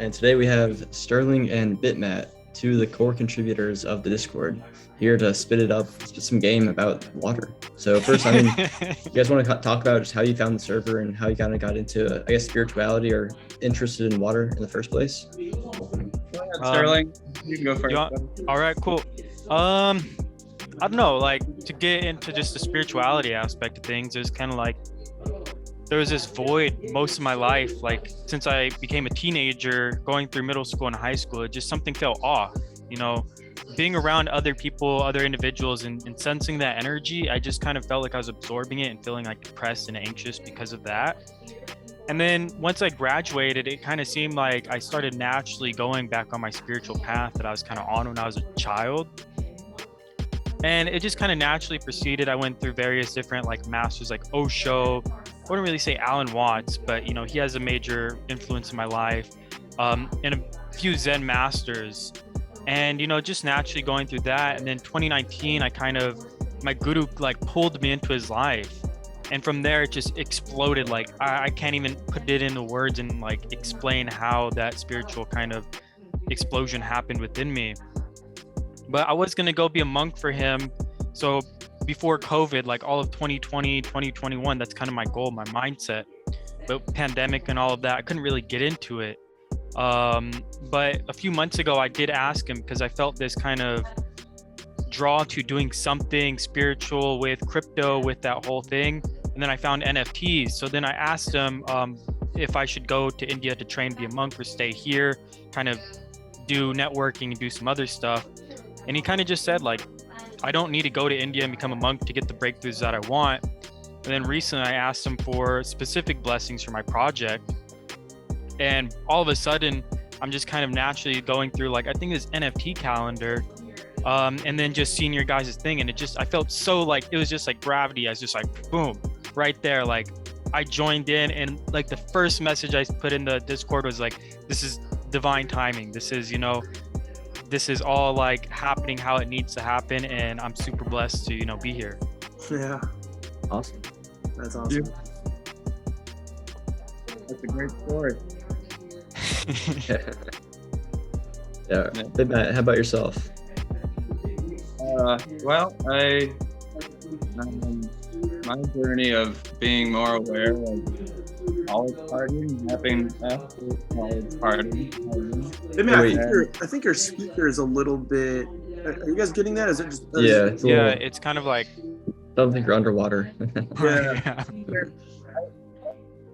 and today we have Sterling and Bitmat, two of the core contributors of the Discord, here to spit some game about water. So first, you guys want to talk about just how you found the server and how you kind of got into, I guess, spirituality or interested in water in the first place? Go ahead, Sterling. You can go first. All right, cool. I don't know, like, to get into just the spirituality aspect of things, there's kind of like, there was this void most of my life, like since I became a teenager, going through middle school and high school, it just something felt off, being around other people, other individuals and sensing that energy. I just kind of felt like I was absorbing it and feeling like depressed and anxious because of that. And then once I graduated, it kind of seemed like I started naturally going back on my spiritual path that I was kind of on when I was a child. And it just kind of naturally proceeded. I went through various different like masters like Osho. I wouldn't really say Alan Watts, but he has a major influence in my life, and a few Zen masters. And just naturally going through that. And then 2019, my guru like pulled me into his life. And from there, it just exploded. Like I can't even put it into words and like explain how that spiritual kind of explosion happened within me. But I was gonna go be a monk for him. So before COVID, like all of 2020, 2021, that's kind of my goal, my mindset. But pandemic and all of that, I couldn't really get into it. But a few months ago, I did ask him because I felt this kind of draw to doing something spiritual with crypto, with that whole thing. And then I found NFTs. So then I asked him if I should go to India to train to be a monk or stay here, kind of do networking and do some other stuff. And he kind of just said, like, I don't need to go to India and become a monk to get the breakthroughs that I want. And then recently I asked him for specific blessings for my project. And all of a sudden, I'm just kind of naturally going through, like, I think this NFT calendar, and then just seeing your guys' thing. And I felt so like, it was just like gravity. I was just like, boom, right there. Like I joined in, and like the first message I put in the Discord was like, this is divine timing. This is, this is all like happening how it needs to happen. And I'm super blessed to, be here. Yeah. Awesome. That's awesome. That's a great story. Yeah. Matt, how about yourself? Well, my journey of being more aware of college partying, having after college partying. I think your speaker is a little bit. Are you guys getting that? Is it just? It's kind of like. I don't think you're underwater. Yeah.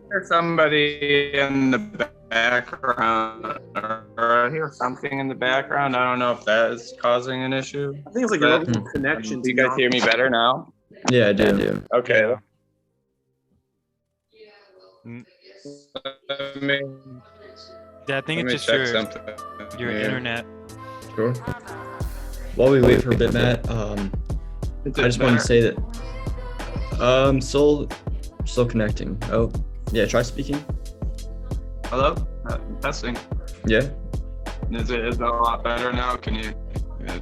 There's somebody in the background, or I hear something in the background. I don't know if that is causing an issue. I think it's like a local connection. Do you guys hear me better now? Yeah, I do. Okay. I think it's just your internet. Sure. While we wait for Bitmat, I just want to say that still connecting. Oh, yeah, try speaking. Hello? Testing. Yeah. Is it a lot better now?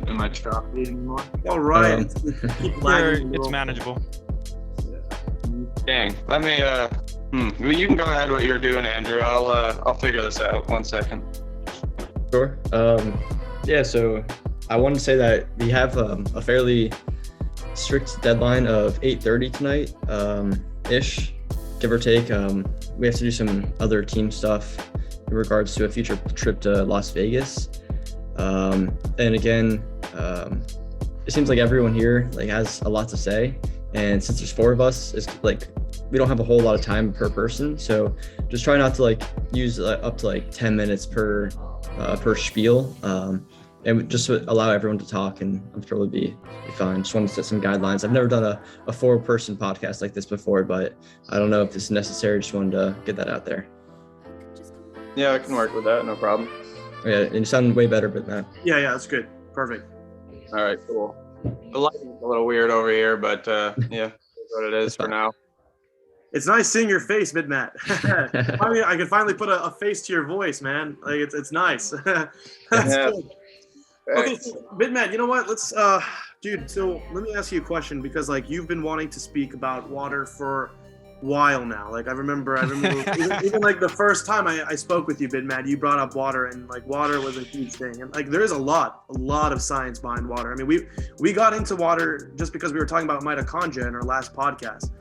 Am I choppy anymore? All right. It's manageable. Dang. Let me, you can go ahead what you're doing, Andrew. I'll figure this out. 1 second. Sure. Yeah, so I wanted to say that we have a fairly strict deadline of 8:30 tonight, ish, give or take. We have to do some other team stuff in regards to a future trip to Las Vegas. And again, it seems like everyone here like has a lot to say. And since there's 4 of us, it's like we don't have a whole lot of time per person. So just try not to like use up to like 10 minutes per spiel. And just allow everyone to talk, and I'm sure we'll be fine. Just want to set some guidelines. I've never done a 4-person podcast like this before, but I don't know if this is necessary. Just wanted to get that out there. Yeah, I can work with that. No problem. Yeah, and you sound way better, but Matt. Yeah, that's good. Perfect. All right, cool. The lighting's a little weird over here, but yeah, that's what it is for now. It's nice seeing your face, Bitmat. I mean, I can finally put a face to your voice, man. Like it's nice. That's good. Okay, so, Bitmat, you know what? Let's, dude. So let me ask you a question, because like you've been wanting to speak about water for while now. Like I remember even like the first time I spoke with you, BidMad, you brought up water, and like water was a huge thing. And like there is a lot of science behind water. I mean, we got into water just because we were talking about mitochondria in our last podcast.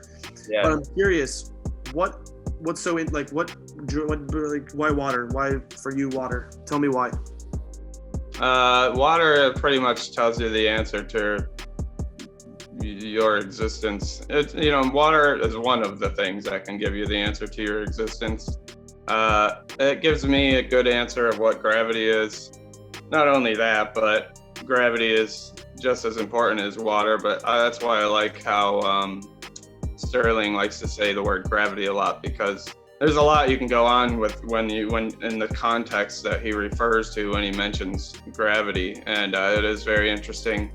Yeah. But I'm curious, what's so in like what like why water? Why for you water? Tell me why. Water pretty much tells you the answer to your existence. Water is one of the things that can give you the answer to your existence. It gives me a good answer of what gravity is. Not only that, but gravity is just as important as water. But that's why I like how Sterling likes to say the word gravity a lot, because there's a lot you can go on with when in the context that he refers to when he mentions gravity, and it is very interesting.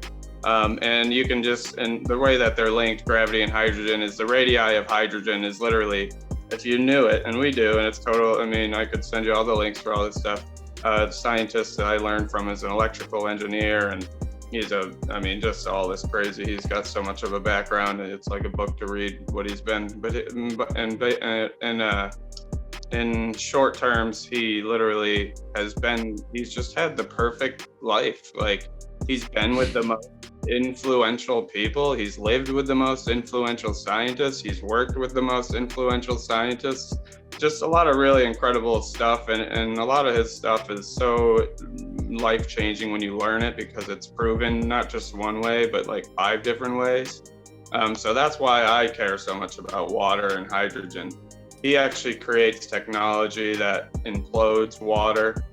And you can just, and the way that they're linked, gravity and hydrogen, is the radii of hydrogen is literally, if you knew it, and we do, and it's total, I mean, I could send you all the links for all this stuff. The scientist that I learned from is an electrical engineer, and he's just all this crazy. He's got so much of a background, and it's like a book to read what he's been. But in short terms, he literally he's just had the perfect life. Like, he's been with the most influential people. He's lived with the most influential scientists. He's worked with the most influential scientists. Just a lot of really incredible stuff. And a lot of his stuff is so life-changing when you learn it, because it's proven not just one way, but like 5 different ways. So that's why I care so much about water and hydrogen. He actually creates technology that implodes water,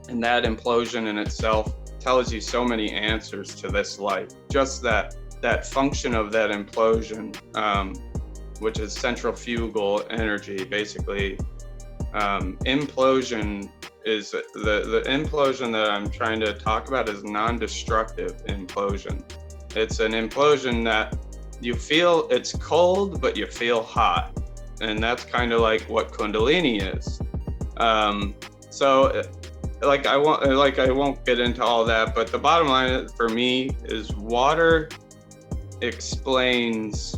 and that implosion in itself tells you so many answers to this life. Just that function of that implosion, which is centrifugal energy, basically. Implosion is the implosion that I'm trying to talk about is non-destructive implosion. It's an implosion that you feel it's cold, but you feel hot. And that's kind of like what Kundalini is. I won't get into all that, but the bottom line for me is water explains,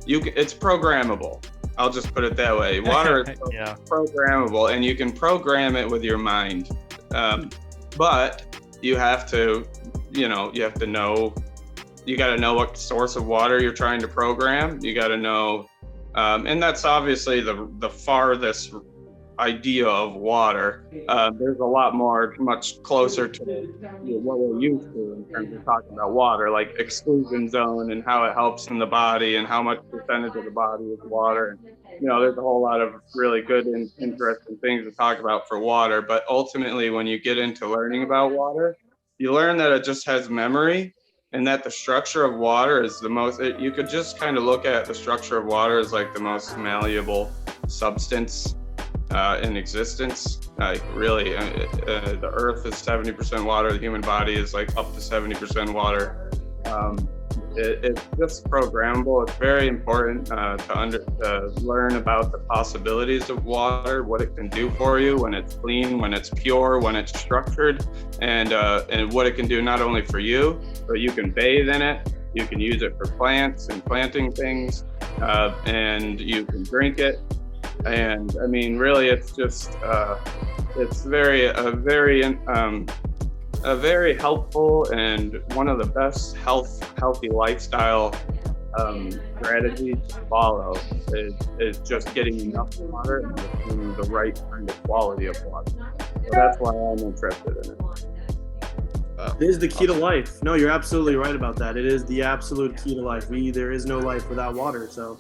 it's programmable. I'll just put it that way. Water is programmable, and you can program it with your mind. But you have to, you got to know what source of water you're trying to program. You got to know, and that's obviously the farthest idea of water. There's a lot much closer to what we're used to in terms of talking about water, like exclusion zone and how it helps in the body and how much percentage of the body is water. And, there's a whole lot of really good and interesting things to talk about for water. But ultimately, when you get into learning about water, you learn that it just has memory, and that the structure of water is you could just kind of look at the structure of water as like the most malleable substance in existence. Like really, the earth is 70% water. The human body is like up to 70% water. It's just programmable. It's very important to learn about the possibilities of water, what it can do for you when it's clean, when it's pure, when it's structured, and what it can do not only for you, but you can bathe in it. You can use it for plants and planting things, and you can drink it. And I mean, really, it's just it's a very helpful and one of the best healthy lifestyle strategies to follow is just getting enough water and getting the right kind of quality of water. So that's why I'm interested in it. It is the key to life. No, you're absolutely right about that. It is the absolute key to life. There is no life without water. So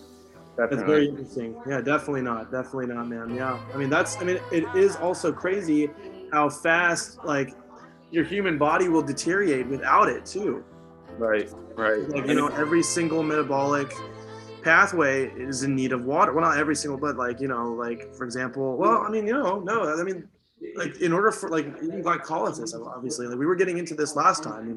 that's very interesting. Yeah, definitely not, man. Yeah, it is also crazy how fast your human body will deteriorate without it too. Right. Like, every single metabolic pathway is in need of water. Well, not every single, but for example, in order for glycolysis, obviously, we were getting into this last time,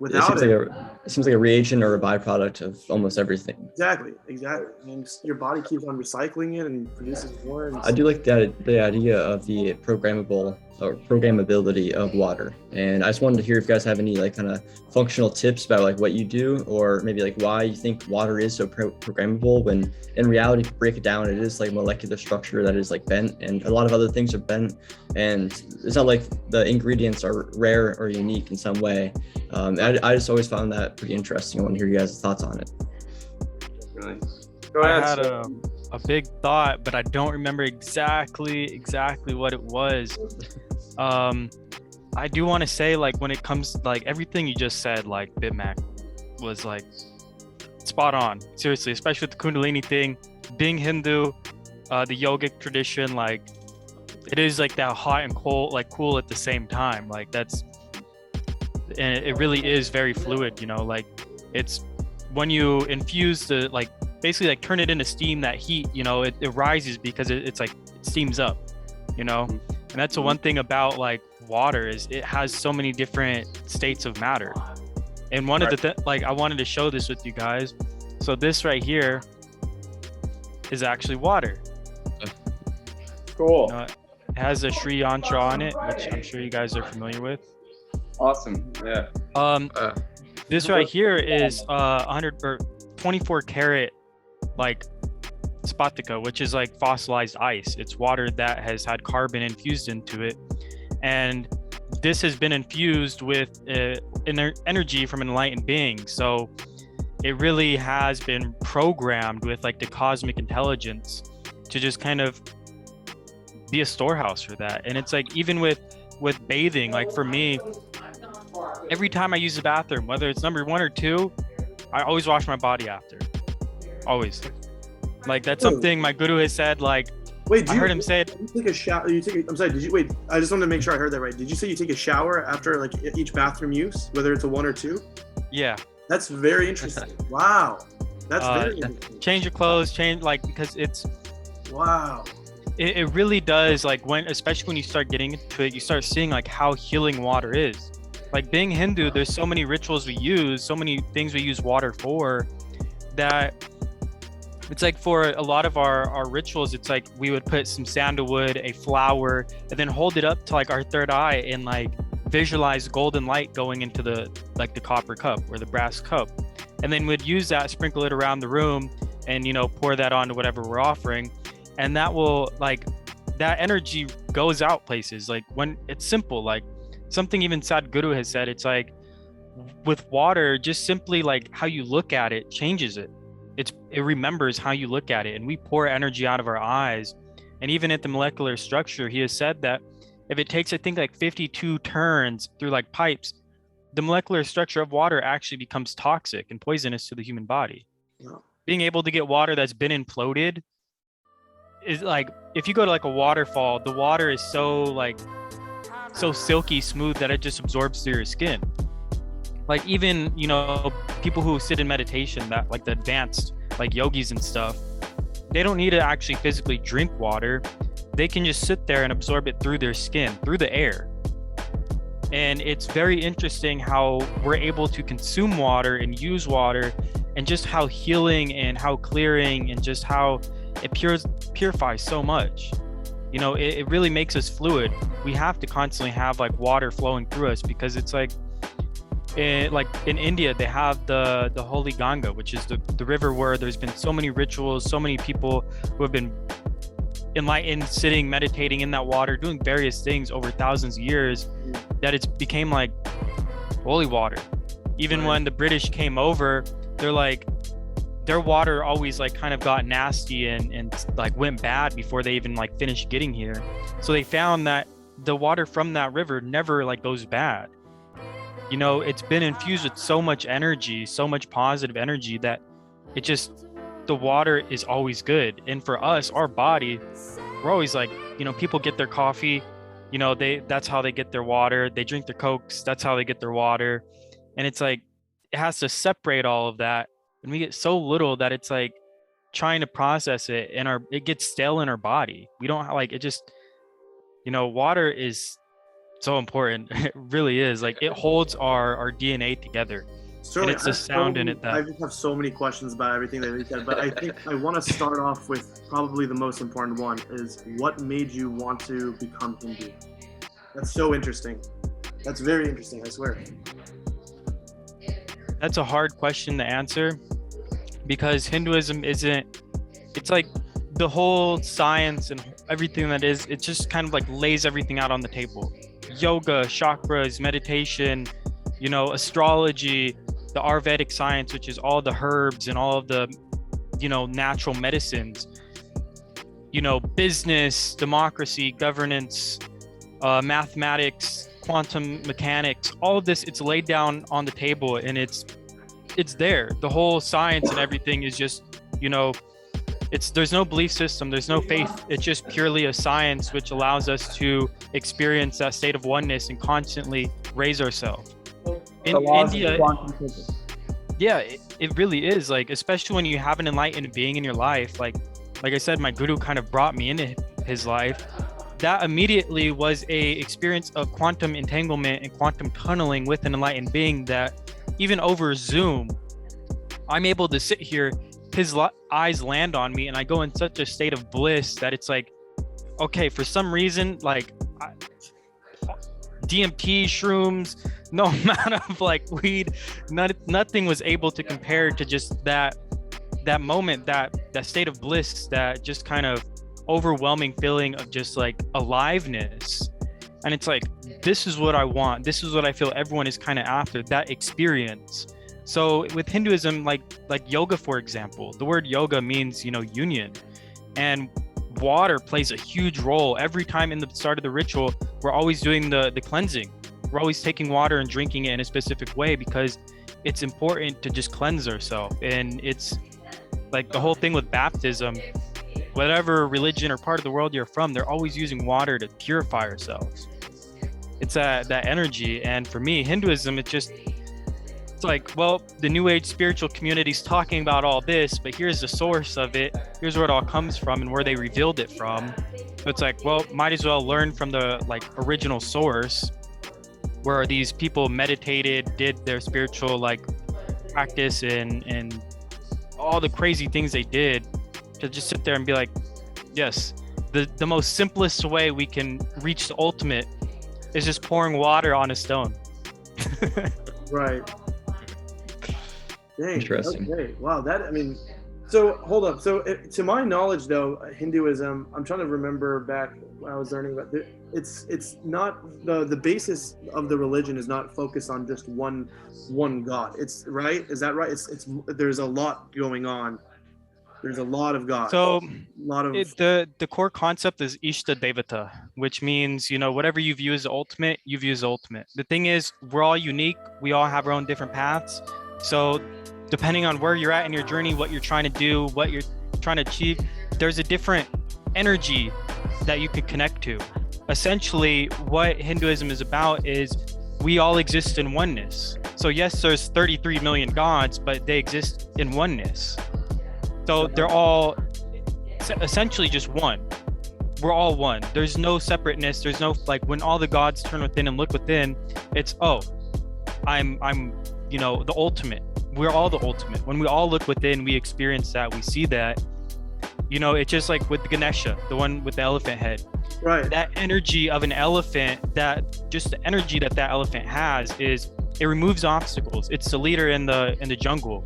without it. it seems like a reagent or a byproduct of almost everything. Exactly. And your body keeps on recycling it and produces more. And I do like the idea of the programmable or programmability of water. And I just wanted to hear if you guys have any like kind of functional tips about like what you do, or maybe like why you think water is so programmable, when in reality, if you break it down, it is like molecular structure that is like bent, and a lot of other things are bent. And it's not like the ingredients are rare or unique in some way. I just always found that pretty interesting. I want to hear you guys' thoughts on it. Really? I had a big thought, but I don't remember exactly what it was. I do want to say, like, when it comes, like, everything you just said, like, Bitmac was like spot on, seriously, especially with the Kundalini thing, being Hindu, the yogic tradition, like, it is like that hot and cold, like cool at the same time. Like, that's, and it really is very fluid, you know, like, it's when you infuse the, like, basically like turn it into steam, that heat, you know, it rises because it's like, it steams up, you know. And that's the one thing about like water, is it has so many different states of matter. And one of the like, I wanted to show this with you guys. So this right here is actually water. Cool. You know, it has a Sri Yantra on it, which I'm sure you guys are familiar with. Awesome. Yeah. This right here is 100 or 24 karat like spatica, which is like fossilized ice. It's water that has had carbon infused into it, and this has been infused with energy from an enlightened being. So it really has been programmed with like the cosmic intelligence to just kind of be a storehouse for that. And it's like, even with bathing, like for me, every time I use the bathroom, whether it's number 1 or 2, I always wash my body after. Always. Like, that's something my guru has said. Like, wait, I heard him say it. You take a shower. I'm sorry. Did you wait? I just wanted to make sure I heard that right. Did you say you take a shower after like each bathroom use, whether it's a 1 or 2? Yeah. That's very interesting. Wow. That's very interesting. Change your clothes, like, because it's. Wow. It really does, like, especially when you start getting into it, you start seeing like how healing water is. Like, being Hindu, there's so many rituals we use, so many things we use water for, that it's like, for a lot of our rituals, it's like we would put some sandalwood, a flower, and then hold it up to like our third eye and like visualize golden light going into the like the copper cup or the brass cup, and then we'd use that, sprinkle it around the room, and, you know, pour that onto whatever we're offering, and that will, like, that energy goes out places. Like, when it's simple, like something even Sadhguru has said, it's like with water, just simply like how you look at it changes it. It remembers how you look at it, and we pour energy out of our eyes. And even at the molecular structure, he has said that if it takes, I think, like 52 turns through like pipes, the molecular structure of water actually becomes toxic and poisonous to the human body. Wow. Being able to get water that's been imploded is like, if you go to like a waterfall, the water is so silky smooth that it just absorbs through your skin. Like, even, you know, people who sit in meditation, that like the advanced like yogis and stuff, they don't need to actually physically drink water. They can just sit there and absorb it through their skin, through the air. And it's very interesting how we're able to consume water and use water, and just how healing and how clearing and just how it purifies so much. You know, it really makes us fluid. We have to constantly have like water flowing through us, because it's like, like in India, they have the holy Ganga, which is the river where there's been so many rituals, so many people who have been enlightened, sitting, meditating in that water, doing various things over thousands of years, that it's became like holy water. Even when the British came over, they're like, their water always like kind of got nasty and like went bad before they even like finished getting here. So they found that the water from that river never like goes bad. You know, it's been infused with so much energy, so much positive energy, that it just, the water is always good. And for us, our body, we're always like, you know, people get their coffee, you know, that's how they get their water. They drink their Cokes, that's how they get their water. And it's like, it has to separate all of that. And we get so little that it's like trying to process it, and it gets stale in our body. We don't like it. Just, you know, water is so important. It really is. Like, it holds our DNA together. Certainly, it's the sound in it that I just have so many questions about everything that you said, but I think I want to start off with probably the most important one is what made you want to become Hindu? That's so interesting. That's very interesting, I swear. that's a hard question to answer, because Hinduism isn't, it's like the whole science and everything that is, it just kind of like lays everything out on the table. Yoga, chakras, meditation, you know, astrology, the Ayurvedic science, which is all the herbs and all of the, you know, natural medicines, you know, business, democracy, governance, mathematics, quantum mechanics, all of this, it's laid down on the table, and it's there. The whole science and everything is just, you know, there's no belief system, there's no faith. It's just purely a science which allows us to experience that state of oneness and constantly raise ourselves. In India, yeah, it really is, like, especially when you have an enlightened being in your life, like I said, my guru kind of brought me into his life. That immediately was a experience of quantum entanglement and quantum tunneling with an enlightened being, that even over Zoom, I'm able to sit here, his eyes land on me, and I go in such a state of bliss that it's like, okay, for some reason, like DMT, shrooms, no amount of like weed, nothing was able to compare to just that moment, that state of bliss, that just kind of overwhelming feeling of just like aliveness. And it's like, this is what I want. This is what I feel everyone is kind of after, that experience. So with Hinduism, like yoga, for example, the word yoga means, you know, union, and water plays a huge role. Every time in the start of the ritual, we're always doing the cleansing. We're always taking water and drinking it in a specific way, because it's important to just cleanse ourselves. And it's like the whole thing with baptism, whatever religion or part of the world you're from, they're always using water to purify ourselves. It's that energy. And for me, Hinduism, it's like, well, the new age spiritual community's talking about all this, but here's the source of it. Here's where it all comes from and where they revealed it from. So it's like, well, might as well learn from the like original source, where these people meditated, did their spiritual like practice and all the crazy things they did, to just sit there and be like, yes, the most simplest way we can reach the ultimate is just pouring water on a stone. Right. Dang, Interesting. okay. Wow, that, I mean, so hold up. So to my knowledge, though, Hinduism, I'm trying to remember back when I was learning about it, it's not, the basis of the religion is not focused on just one God. It's right. Is that right? It's there's a lot going on. There's a lot of gods. So the the core concept is Ishta Devata, which means, you know, whatever you view as the ultimate, you view as the ultimate. The thing is, we're all unique. We all have our own different paths. So depending on where you're at in your journey, what you're trying to do, what you're trying to achieve, there's a different energy that you could connect to. Essentially, what Hinduism is about is we all exist in oneness. So yes, there's 33 million gods, but they exist in oneness. So they're all essentially just one. We're all one. There's no separateness. There's no, like, when all the gods turn within and look within, it's, oh, I'm, you know, the ultimate. We're all the ultimate. When we all look within, we experience that, we see that. You know, it's just like with Ganesha, the one with the elephant head. right. That energy of an elephant, that just the energy that elephant has is, it removes obstacles. It's the leader in the jungle.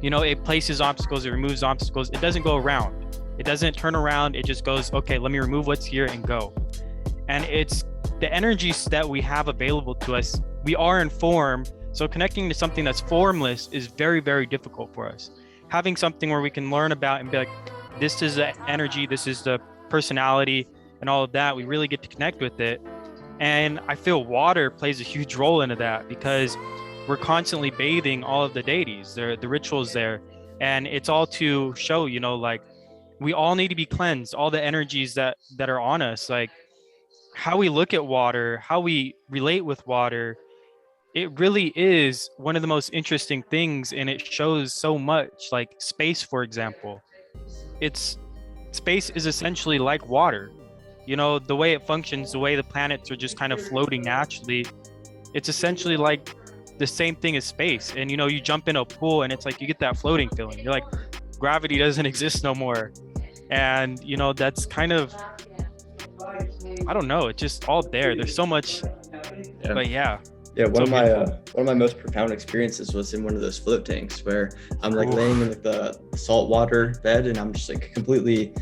You know, it places obstacles, it removes obstacles. It doesn't go around. It doesn't turn around. It just goes, okay, let me remove what's here and go. And it's the energies that we have available to us. We are in form. So connecting to something that's formless is very, very difficult for us. Having something where we can learn about and be like, this is the energy, this is the personality and all of that, we really get to connect with it. And I feel water plays a huge role into that, because we're constantly bathing all of the deities, the rituals there. And it's all to show, you know, like, we all need to be cleansed, all the energies that are on us, like how we look at water, how we relate with water. It really is one of the most interesting things, and it shows so much. Like space, for example, space is essentially like water. You know, the way it functions, the way the planets are just kind of floating naturally, it's essentially like the same thing as space. And, you know, you jump in a pool and it's like you get that floating feeling. You're like, gravity doesn't exist no more. And, you know, that's kind of, I don't know, it's just all there. There's so much, but yeah. Yeah, one of my most profound experiences was in one of those float tanks where I'm like laying in like the saltwater bed, and I'm just like completely.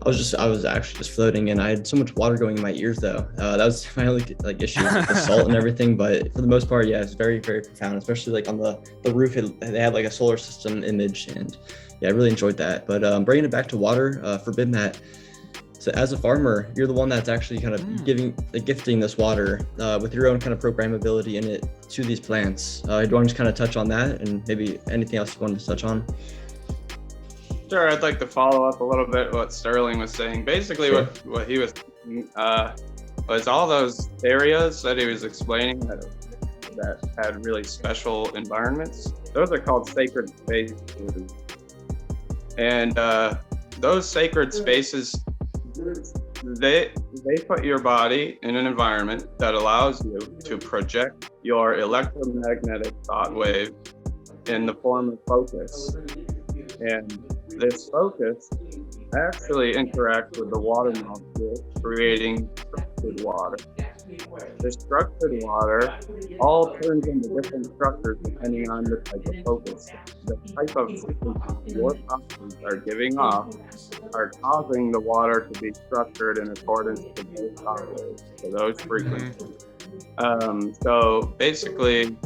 I was actually just floating, and I had so much water going in my ears though. That was my only like issue with the salt and everything, but for the most part, yeah, it's very, very profound. Especially like on the roof, they had like a solar system image, and yeah, I really enjoyed that. But bringing it back to water, for BidMat. So as a farmer, you're the one that's actually kind of gifting this water with your own kind of programmability in it to these plants. Do you want to just kind of touch on that, and maybe anything else you wanted to touch on? Sure, I'd like to follow up a little bit what Sterling was saying. Basically, Sure. what he was saying was all those areas that he was explaining that had really special environments. Those are called sacred spaces, and those sacred spaces, they put your body in an environment that allows you to project your electromagnetic thought wave in the form of focus. And this focus actually interacts with the water molecule, creating structured water. The structured water all turns into different structures depending on the type of focus. The type of frequency your properties are giving off are causing the water to be structured in accordance with those thought waves, so those frequencies. So basically,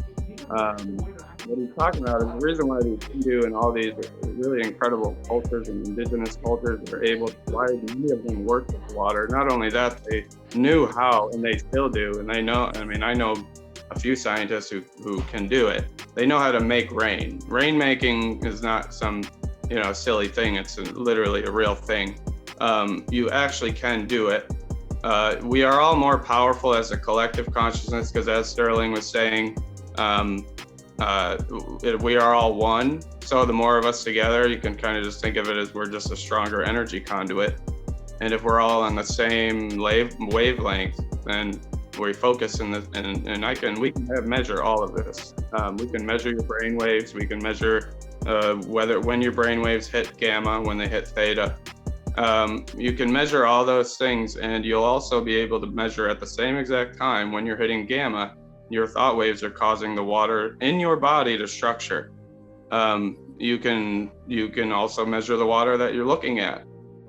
what he's talking about is the reason why these Hindu and all these really incredible cultures and indigenous cultures are able to, why many of them work with water. Not only that, they knew how, and they still do, and they know, I mean, I know a few scientists who can do it. They know how to make rain. Rain making is not some, you know, silly thing. It's literally a real thing. You actually can do it. We are all more powerful as a collective consciousness, because as Sterling was saying, we are all one. So the more of us together, you can kind of just think of it as we're just a stronger energy conduit. And if we're all on the same wavelength, then we focus and we can measure all of this. We can measure your brain waves. We can measure when your brain waves hit gamma, when they hit theta. You can measure all those things, and you'll also be able to measure at the same exact time when you're hitting gamma, your thought waves are causing the water in your body to structure. You can also measure the water that you're looking at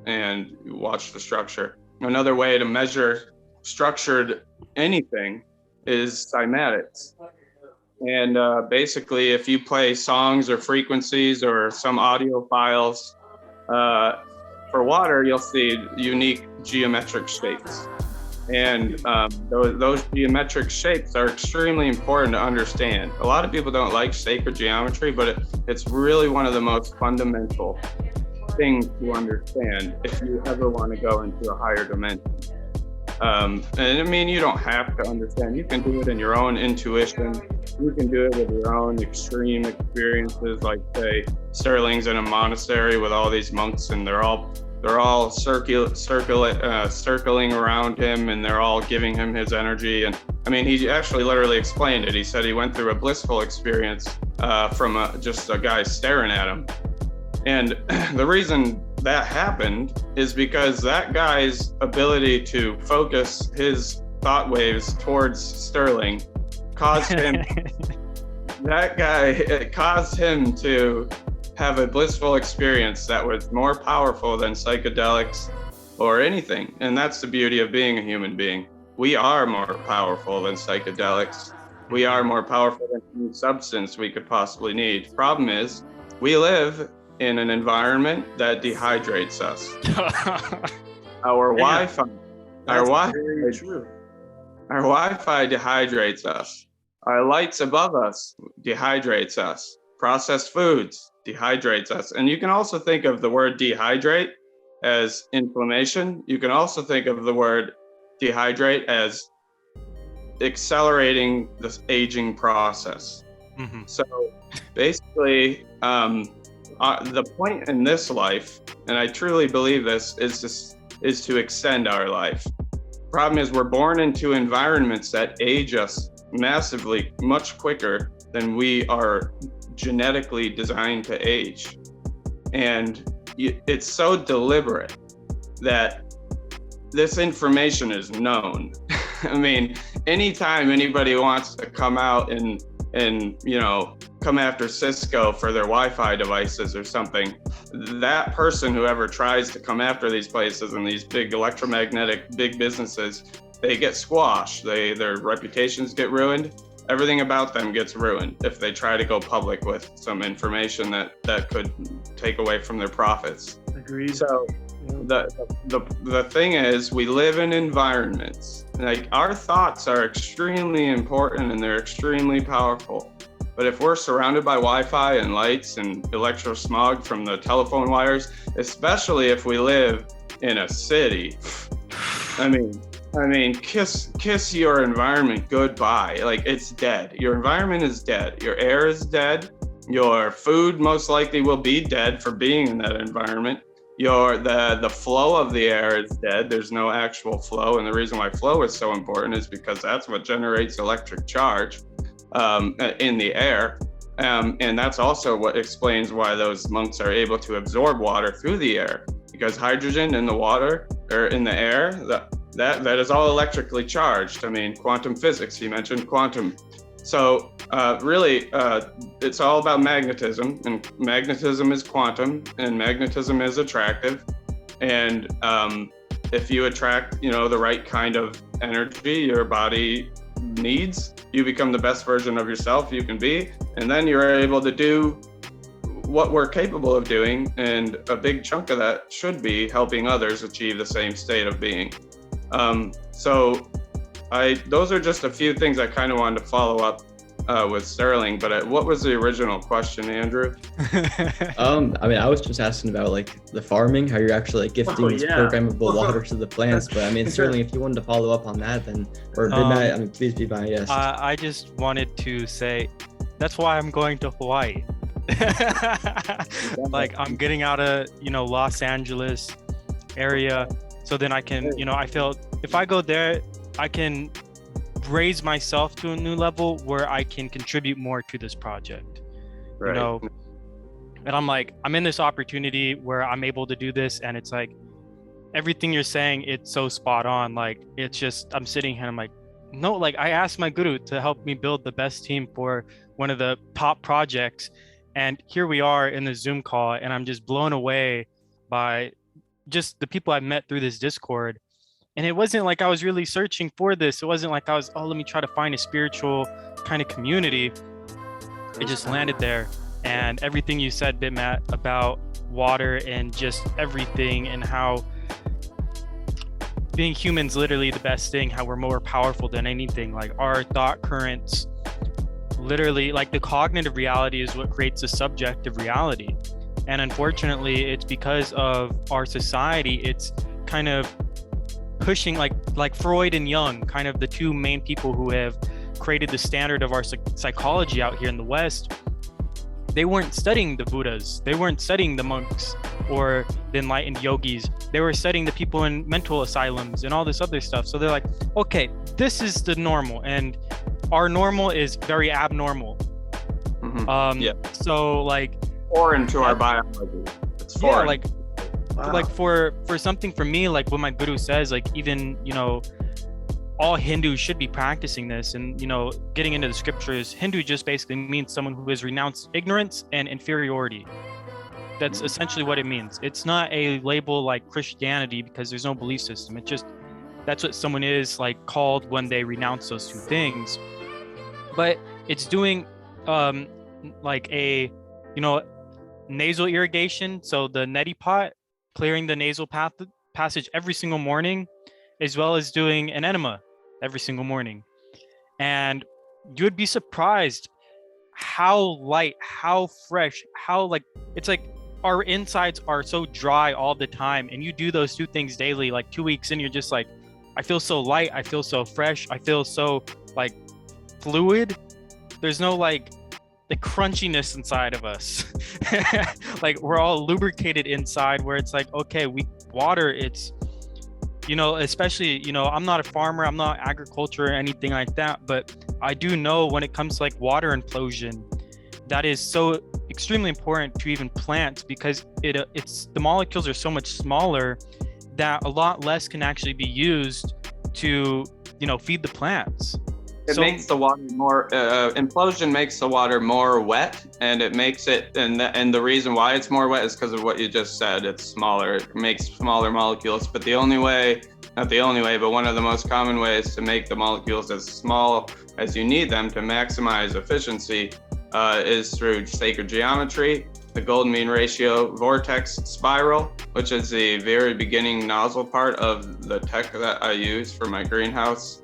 and watch the structure. Another way to measure structured anything is cymatics. And basically, if you play songs or frequencies or some audio files for water, you'll see unique geometric shapes. And those geometric shapes are extremely important to understand. A lot of people don't like sacred geometry, but it's really one of the most fundamental things to understand if you ever want to go into a higher dimension. And I mean, you don't have to understand. You can do it in your own intuition. You can do it with your own extreme experiences, like say Sterling's in a monastery with all these monks, and they're all circling around him, and they're all giving him his energy. And I mean, he actually literally explained it. He said he went through a blissful experience from just a guy staring at him. And the reason that happened is because that guy's ability to focus his thought waves towards Sterling caused him, it caused him to have a blissful experience that was more powerful than psychedelics or anything. And that's the beauty of being a human being. We are more powerful than psychedelics. We are more powerful than any substance we could possibly need. Problem is, we live in an environment that dehydrates us. Our Wi-Fi dehydrates us. Our lights above us dehydrates us. Processed foods dehydrates us. And you can also think of the word dehydrate as inflammation. You can also think of the word dehydrate as accelerating this aging process. Mm-hmm. So basically, the point in this life, and I truly believe this, is to extend our life. Problem is, we're born into environments that age us massively much quicker than we are genetically designed to age. And it's so deliberate that this information is known. I mean, anytime anybody wants to come out and come after Cisco for their Wi-Fi devices or something, that person, whoever tries to come after these places and these big electromagnetic big businesses, they get squashed. Their reputations get ruined. Everything about them gets ruined if they try to go public with some information that could take away from their profits. Agreed. So the thing is, we live in environments. Like, our thoughts are extremely important and they're extremely powerful. But if we're surrounded by Wi-Fi and lights and electrosmog from the telephone wires, especially if we live in a city, I mean, kiss your environment goodbye. Like, it's dead. Your environment is dead. Your air is dead. Your food most likely will be dead for being in that environment. The flow of the air is dead. There's no actual flow. And the reason why flow is so important is because that's what generates electric charge in the air. And that's also what explains why those monks are able to absorb water through the air, because hydrogen in the water or in the air, that is all electrically charged. I mean, quantum physics, he mentioned quantum. So really, it's all about magnetism, and magnetism is quantum, and magnetism is attractive. And if you attract, the right kind of energy your body needs, you become the best version of yourself you can be, and then you're able to do what we're capable of doing, and a big chunk of that should be helping others achieve the same state of being. So those are just a few things I kind of wanted to follow up with Sterling, but what was the original question, Andrew? I was just asking about like the farming, how you're actually like gifting this programmable water to the plants. But I mean, Sterling, if you wanted to follow up on that, then, or please be my guest. I just wanted to say that's why I'm going to Hawaii. Like, I'm getting out of Los Angeles area, so then I can I feel if I go there, I can raise myself to a new level where I can contribute more to this project. Right. And I'm in this opportunity where I'm able to do this, and it's like everything you're saying, it's so spot on. Like, it's just, I'm sitting here and I'm like, no, like, I asked my guru to help me build the best team for one of the top projects, and here we are in the Zoom call, and I'm just blown away by just the people I met through this Discord. And it wasn't like I was really searching for this. It wasn't like I was, let me try to find a spiritual kind of community. It just landed there. And everything you said, Bitmat, about water and just everything, and how being human's literally the best thing, how we're more powerful than anything. Like, our thought currents, literally, like, the cognitive reality is what creates the subjective reality. And unfortunately, it's because of our society, it's kind of pushing, like Freud and Jung, kind of the two main people who have created the standard of our psychology out here in the West. They weren't studying the Buddhas, they weren't studying the monks or the enlightened yogis. They were studying the people in mental asylums and all this other stuff. So they're like, okay, this is the normal, and our normal is very abnormal. So like, foreign to our biology. It's foreign. Yeah, like for something, for me, like what my guru says, like, even all Hindus should be practicing this. And getting into the scriptures, Hindu just basically means someone who has renounced ignorance and inferiority. That's essentially what it means. It's not a label like Christianity, because there's no belief system. It's just, that's what someone is like called when they renounce those two things. But it's doing like a nasal irrigation, so the neti pot, clearing the nasal passage every single morning, as well as doing an enema every single morning. And you would be surprised how light, how fresh, how like, it's like our insides are so dry all the time, and you do those two things daily, like 2 weeks in, you're just like, I feel so light, I feel so fresh, I feel so like fluid. There's no like the crunchiness inside of us. Like, we're all lubricated inside, where it's like, okay, water, it's especially I'm not a farmer, I'm not agriculture or anything like that, but I do know when it comes to like water implosion, that is so extremely important to even plants, because it's the molecules are so much smaller that a lot less can actually be used to, you know, feed the plants. It makes the water more, implosion makes the water more wet, and it makes it, and the reason why it's more wet is because of what you just said. It's smaller, it makes smaller molecules, but the only way, not the only way, but one of the most common ways to make the molecules as small as you need them to maximize efficiency is through sacred geometry, the golden mean ratio vortex spiral, which is the very beginning nozzle part of the tech that I use for my greenhouse.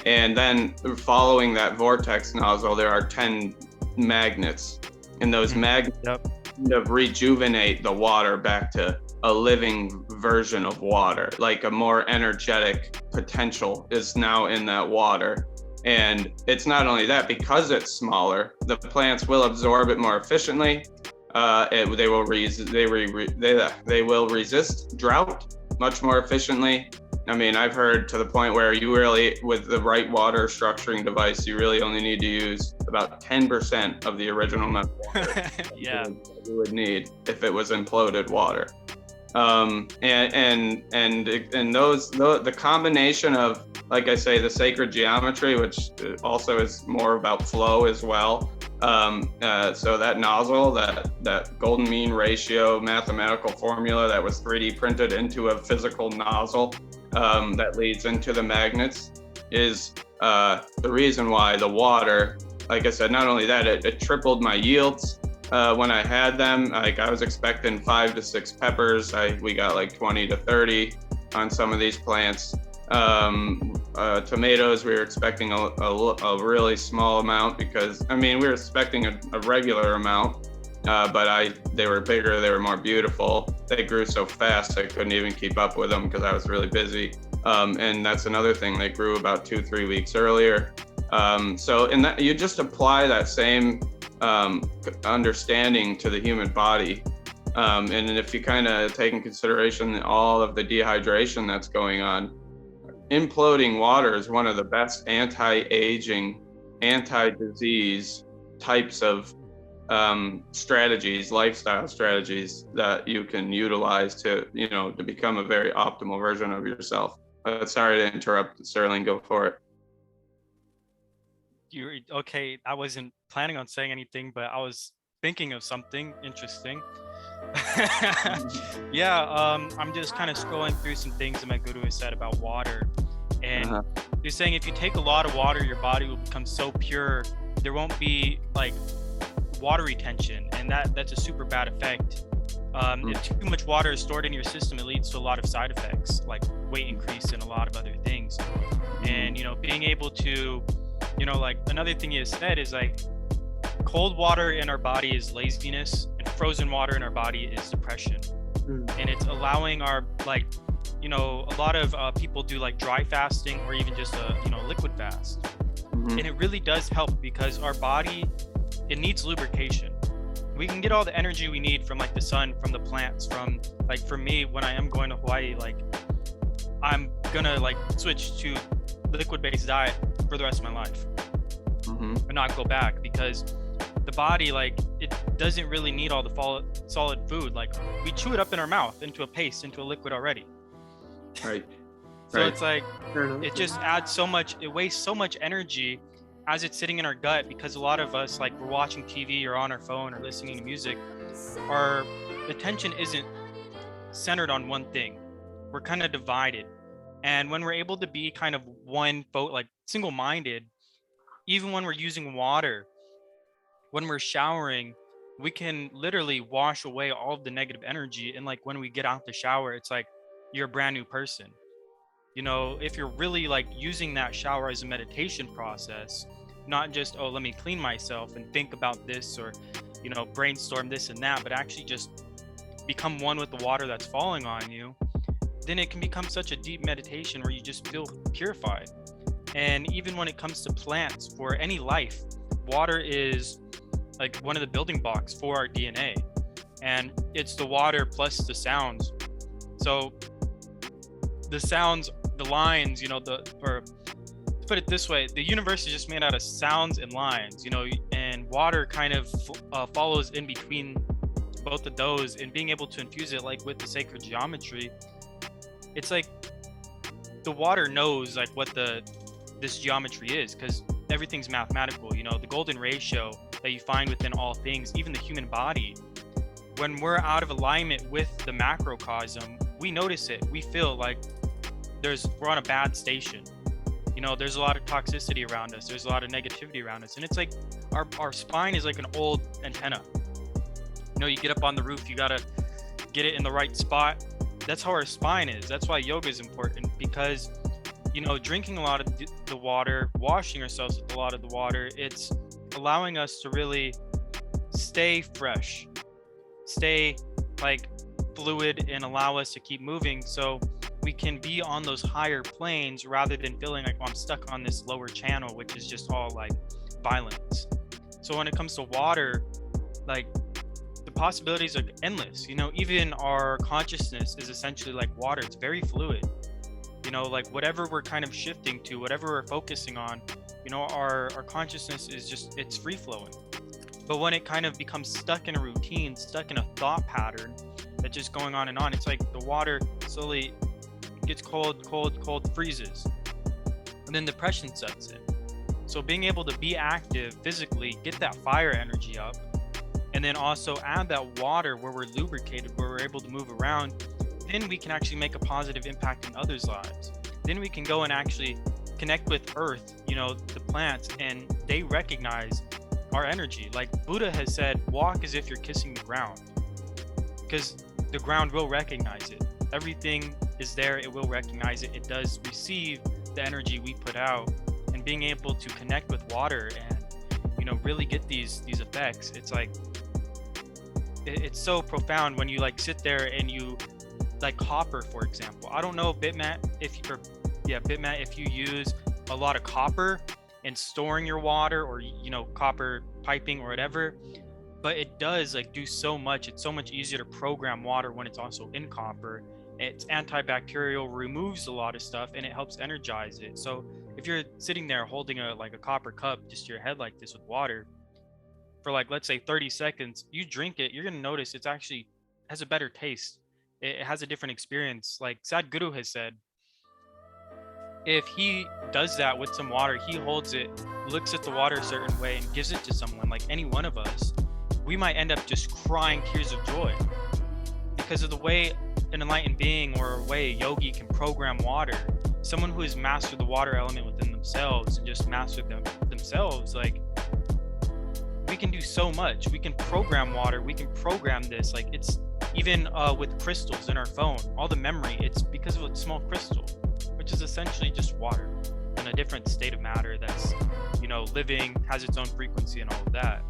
And then following that vortex nozzle, there are 10 magnets, and those magnets kind of rejuvenate the water back to a living version of water, like a more energetic potential is now in that water. And it's not only that, because it's smaller, the plants will absorb it more efficiently. They will resist drought much more efficiently. I mean, I've heard to the point where you really, with the right water structuring device, you really only need to use about 10% of the original amount of water you would need if it was imploded water. The combination of, like I say, the sacred geometry, which also is more about flow as well. So that nozzle, that golden mean ratio mathematical formula that was 3D printed into a physical nozzle that leads into the magnets is the reason why the water, like I said, not only that, it tripled my yields. When I had them, like I was expecting 5 to 6 peppers. We got like 20 to 30 on some of these plants. Tomatoes, we were expecting a really small amount, because, I mean, we were expecting a regular amount, but they were bigger, they were more beautiful. They grew so fast, I couldn't even keep up with them because I was really busy. And that's another thing, they grew about 2-3 weeks earlier. So in that, you just apply that same understanding to the human body. And if you kind of take in consideration all of the dehydration that's going on, imploding water is one of the best anti-aging, anti-disease types of strategies, lifestyle strategies that you can utilize to become a very optimal version of yourself. Sorry to interrupt, Sterling, go for it. Okay, I wasn't planning on saying anything, but I was thinking of something interesting. I'm just kind of scrolling through some things that my guru has said about water, and you're saying if you take a lot of water, your body will become so pure, there won't be like water retention, and that's a super bad effect. If too much water is stored in your system, it leads to a lot of side effects like weight increase and a lot of other things. And being able to, like another thing you said is like cold water in our body is laziness, and frozen water in our body is depression. And it's allowing our, like, a lot of people do like dry fasting or even just a liquid fast. And it really does help, because our body, it needs lubrication. We can get all the energy we need from like the sun, from the plants, from like, for me, when I am going to Hawaii, like I'm gonna like switch to liquid-based diet for the rest of my life and not go back, because the body, like, it doesn't really need all the solid food. Like, we chew it up in our mouth into a paste, into a liquid already. Right. So it's like, it just adds so much, it wastes so much energy as it's sitting in our gut, because a lot of us, like, we're watching TV or on our phone or listening to music, our attention isn't centered on one thing. We're kind of divided. And when we're able to be kind of like single-minded, even when we're using water, when we're showering, we can literally wash away all of the negative energy. And like when we get out the shower, it's like you're a brand new person. If you're really like using that shower as a meditation process, not just, oh, let me clean myself and think about this, or, brainstorm this and that, but actually just become one with the water that's falling on you, then it can become such a deep meditation where you just feel purified. And even when it comes to plants, for any life, water is like one of the building blocks for our DNA, and it's the water plus the sounds. So the sounds, the lines, put it this way: the universe is just made out of sounds and lines, and water kind of follows in between both of those. And being able to infuse it like with the sacred geometry, it's like the water knows like what this geometry is, because everything's mathematical. The golden ratio that you find within all things, even the human body. When we're out of alignment with the macrocosm, we notice it. We feel like we're on a bad station. There's a lot of toxicity around us. There's a lot of negativity around us. And it's like our spine is like an old antenna. You get up on the roof, you got to get it in the right spot. That's how our spine is. That's why yoga is important, because, drinking a lot of the water, washing ourselves with a lot of the water, it's allowing us to really stay fresh, stay like fluid, and allow us to keep moving, so we can be on those higher planes rather than feeling like, I'm stuck on this lower channel, which is just all like violence. So when it comes to water, like the possibilities are endless. Even our consciousness is essentially like water. It's very fluid. Like whatever we're kind of shifting to, whatever we're focusing on, our consciousness is just, it's free flowing. But when it kind of becomes stuck in a routine, stuck in a thought pattern that's just going on and on, it's like the water slowly gets cold, freezes, and then depression sets in. So being able to be active physically, get that fire energy up, and then also add that water where we're lubricated, where we're able to move around, then we can actually make a positive impact in others' lives. Then we can go and actually connect with earth, the plants, and they recognize our energy. Like Buddha has said, walk as if you're kissing the ground, because the ground will recognize it. Everything is there, it will recognize it. It does receive the energy we put out. And being able to connect with water and really get these effects, it's like it's so profound when you like sit there and you like copper, for example. I don't know Bitmat if you use a lot of copper in storing your water, or copper piping or whatever, but it does like do so much. It's so much easier to program water when it's also in copper. It's antibacterial, removes a lot of stuff, and it helps energize it. So if you're sitting there holding a copper cup just to your head like this with water for like, let's say 30 seconds, you drink it, you're going to notice it's actually has a better taste. It has a different experience. Like Sadhguru has said, if he does that with some water, he holds it, looks at the water a certain way and gives it to someone, like any one of us, we might end up just crying tears of joy because of the way an enlightened being or a way a yogi can program water. Someone who has mastered the water element within themselves and just mastered themselves, like we can do so much. We can program water, we can program this. Like it's even with crystals in our phone, all the memory, it's because of a small crystal, which is essentially just water in a different state of matter that's, living, has its own frequency and all of that.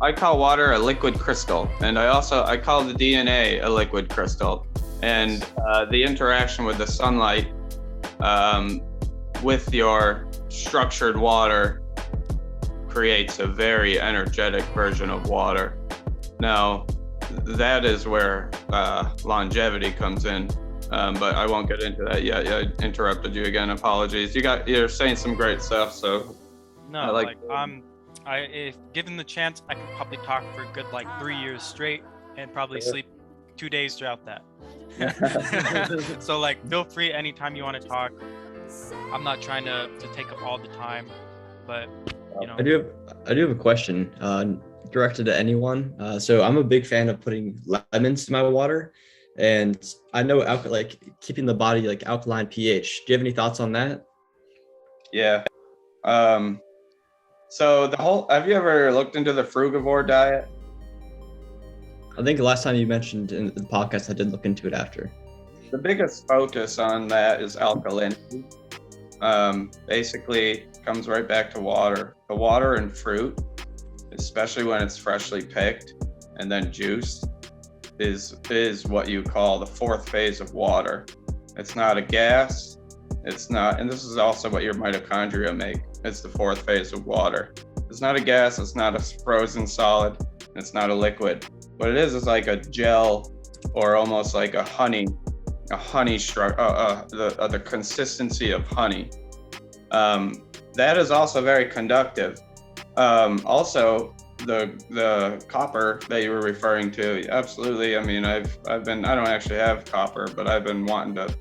I call water a liquid crystal, and I call the DNA a liquid crystal. And the interaction with the sunlight with your structured water creates a very energetic version of water. Now, that is where longevity comes in, but I won't get into that yet. I interrupted you again. Apologies. You're saying some great stuff, so. No, if given the chance, I could probably talk for a good 3 years straight and probably sleep 2 days throughout that. So feel free anytime you want to talk. I'm not trying to take up all the time, but I do have a question directed to anyone. So I'm a big fan of putting lemons in my water, and I know keeping the body alkaline pH. Do you have any thoughts on that? Yeah. So have you ever looked into the Frugivore diet? I think the last time you mentioned in the podcast, I did look into it after. The biggest focus on that is alkalinity. Basically comes right back to water. The water in fruit, especially when it's freshly picked and then juiced, is what you call the fourth phase of water. It's not a gas. It's not, and this is also what your mitochondria make. It's the fourth phase of water. It's not a gas. It's not a frozen solid. It's not a liquid. What it is like a gel, or almost like a honey structure, the consistency of honey. That is also very conductive. Also, the copper that you were referring to, absolutely. I mean, I don't actually have copper, but I've been wanting to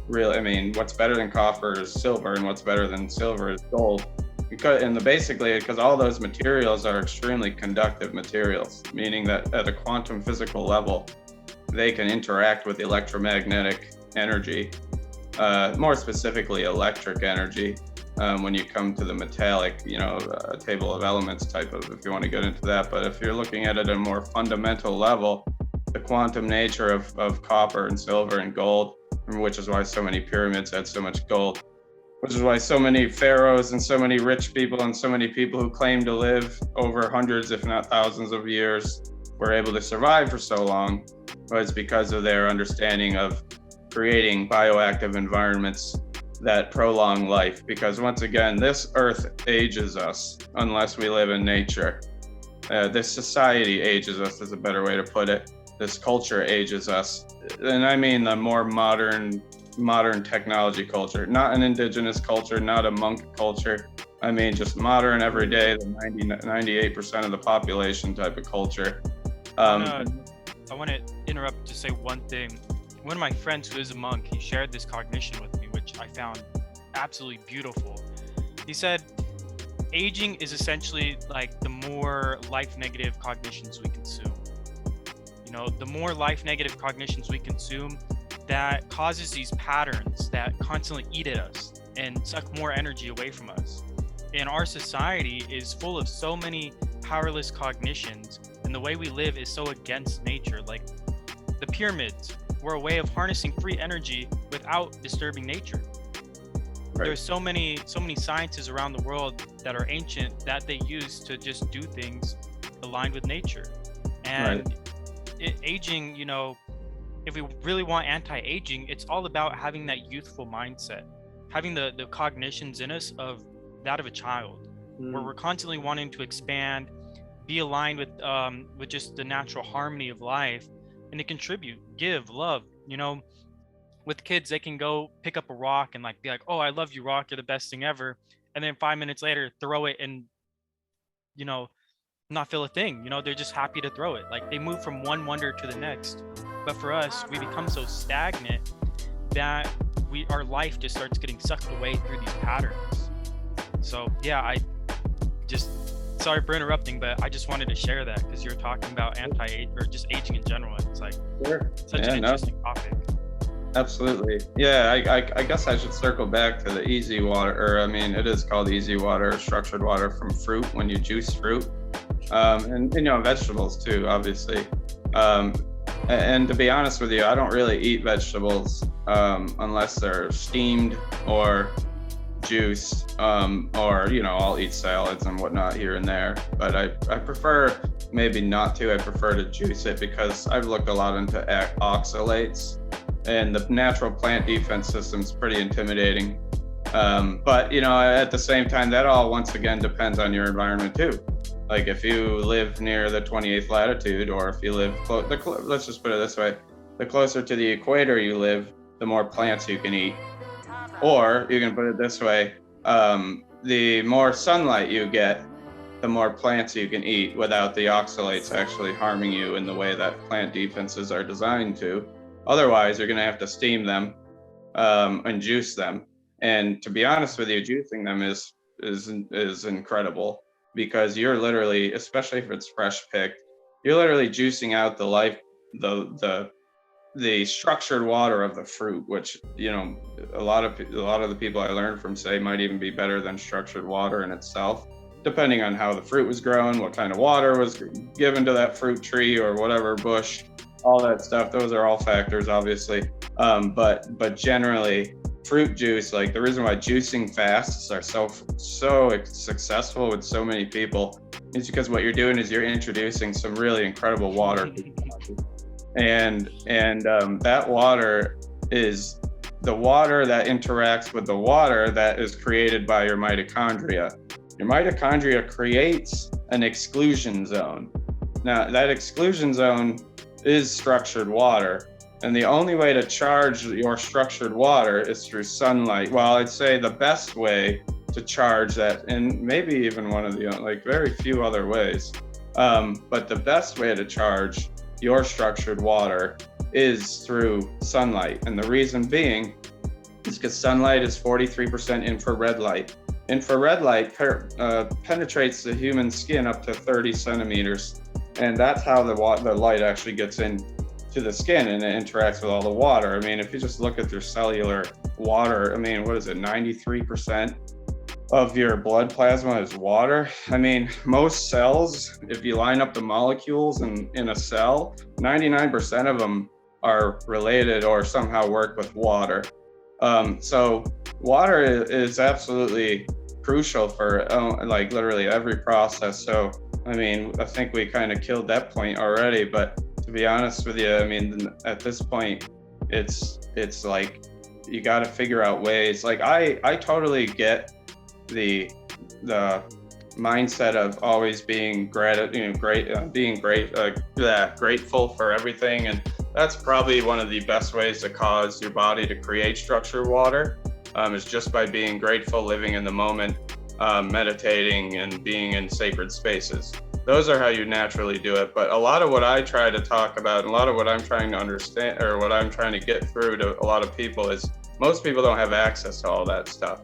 really, I mean, what's better than copper is silver, and what's better than silver is gold. Because all those materials are extremely conductive materials, meaning that at a quantum physical level, they can interact with electromagnetic energy, more specifically electric energy. When you come to the metallic, table of elements type of, if you want to get into that. But if you're looking at it at a more fundamental level, the quantum nature of copper and silver and gold, which is why so many pyramids had so much gold, which is why so many pharaohs and so many rich people and so many people who claim to live over hundreds, if not thousands of years, were able to survive for so long, was because of their understanding of creating bioactive environments that prolong life. Because once again, this earth ages us unless we live in nature. This society ages us, is a better way to put it. This culture ages us. And I mean the more modern technology culture, not an indigenous culture, not a monk culture. I mean just modern, everyday, the 98% of the population type of culture. I want to interrupt to say one thing. One of my friends who is a monk, he shared this cognition with me, which I found absolutely beautiful. He said, aging is essentially like the more life negative cognitions we consume. The more life negative cognitions we consume, that causes these patterns that constantly eat at us and suck more energy away from us. And our society is full of so many powerless cognitions, and the way we live is so against nature. Like the pyramids were a way of harnessing free energy without disturbing nature. Right. There's so many sciences around the world that are ancient that they use to just do things aligned with nature. And right. Aging, if we really want anti-aging, it's all about having that youthful mindset, having the cognitions in us of that of a child, where we're constantly wanting to expand, be aligned with just the natural harmony of life, and to contribute, give, love. With kids, they can go pick up a rock and be like, oh, I love you, rock, you're the best thing ever, and then 5 minutes later throw it and not feel a thing. They're just happy to throw it. Like they move from one wonder to the next. But for us, we become so stagnant that our life just starts getting sucked away through these patterns. So yeah, sorry for interrupting, but I just wanted to share that because you're talking about anti-age or just aging in general. It's like such an interesting topic. Absolutely. Yeah, I guess I should circle back to the easy water, it is called easy water, structured water from fruit when you juice fruit. And vegetables too, obviously. And to be honest with you, I don't really eat vegetables unless they're steamed or juiced, or I'll eat salads and whatnot here and there. But I prefer maybe not to. I prefer to juice it because I've looked a lot into oxalates, and the natural plant defense system is pretty intimidating. But at the same time, that all once again depends on your environment too. Like if you live near the 28th latitude, or if you live let's just put it this way, the closer to the equator you live, the more plants you can eat. Or you can put it this way, the more sunlight you get, the more plants you can eat without the oxalates actually harming you in the way that plant defenses are designed to. Otherwise, you're going to have to steam them and juice them. And to be honest with you, juicing them is incredible, because you're literally, especially if it's fresh picked, you're literally juicing out the structured water of the fruit, which a lot of the people I learned from say might even be better than structured water in itself, depending on how the fruit was grown, what kind of water was given to that fruit tree or whatever bush, all that stuff. Those are all factors, obviously. But generally, fruit juice, like the reason why juicing fasts are so successful with so many people is because what you're doing is you're introducing some really incredible water. And that water is the water that interacts with the water that is created by your mitochondria. Your mitochondria creates an exclusion zone. Now, that exclusion zone is structured water. And the only way to charge your structured water is through sunlight. Well, I'd say the best way to charge that, and maybe even one of the like very few other ways. But the best way to charge your structured water is through sunlight. And the reason being is because sunlight is 43% infrared light. Infrared light penetrates the human skin up to 30 centimeters. And that's how the light actually gets into the skin and it interacts with all the water. I mean, if you just look at their cellular water, I mean, what is it, 93% of your blood plasma is water? I mean, most cells, if you line up the molecules in a cell, 99% of them are related or somehow work with water. So water is absolutely crucial for like literally every process. So, I mean, I think we kind of killed that point already, but to be honest with you, I mean, at this point, it's like, you got to figure out ways. Like I totally get the mindset of always being grateful for everything, and that's probably one of the best ways to cause your body to create structured water, is just by being grateful, living in the moment, meditating, and being in sacred spaces. Those are how you naturally do it. But a lot of what I try to talk about, and a lot of what I'm trying to understand, or what I'm trying to get through to a lot of people, is most people don't have access to all that stuff.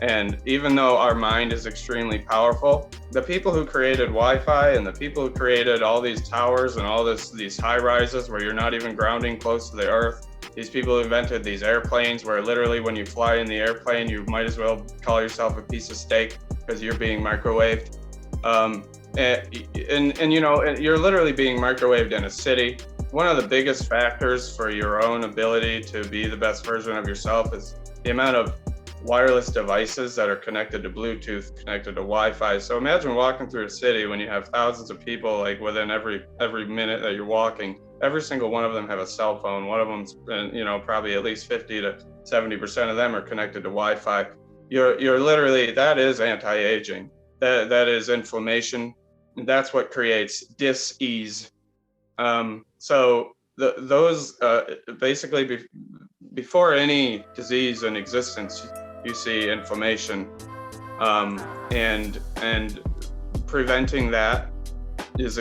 And even though our mind is extremely powerful, the people who created Wi-Fi and the people who created all these towers and all these high rises where you're not even grounding close to the earth, these people who invented these airplanes where literally when you fly in the airplane, you might as well call yourself a piece of steak because you're being microwaved. And you know, you're literally being microwaved in a city. One of the biggest factors for your own ability to be the best version of yourself is the amount of wireless devices that are connected to Bluetooth, connected to Wi-Fi. So imagine walking through a city when you have thousands of people, like within every minute that you're walking, every single one of them have a cell phone. One of them's, you know, probably at least 50 to 70% of them are connected to Wi-Fi. You're literally, that is anti-aging. That is inflammation. That's what creates dis-ease. So those basically before any disease in existence, you see inflammation, and preventing that is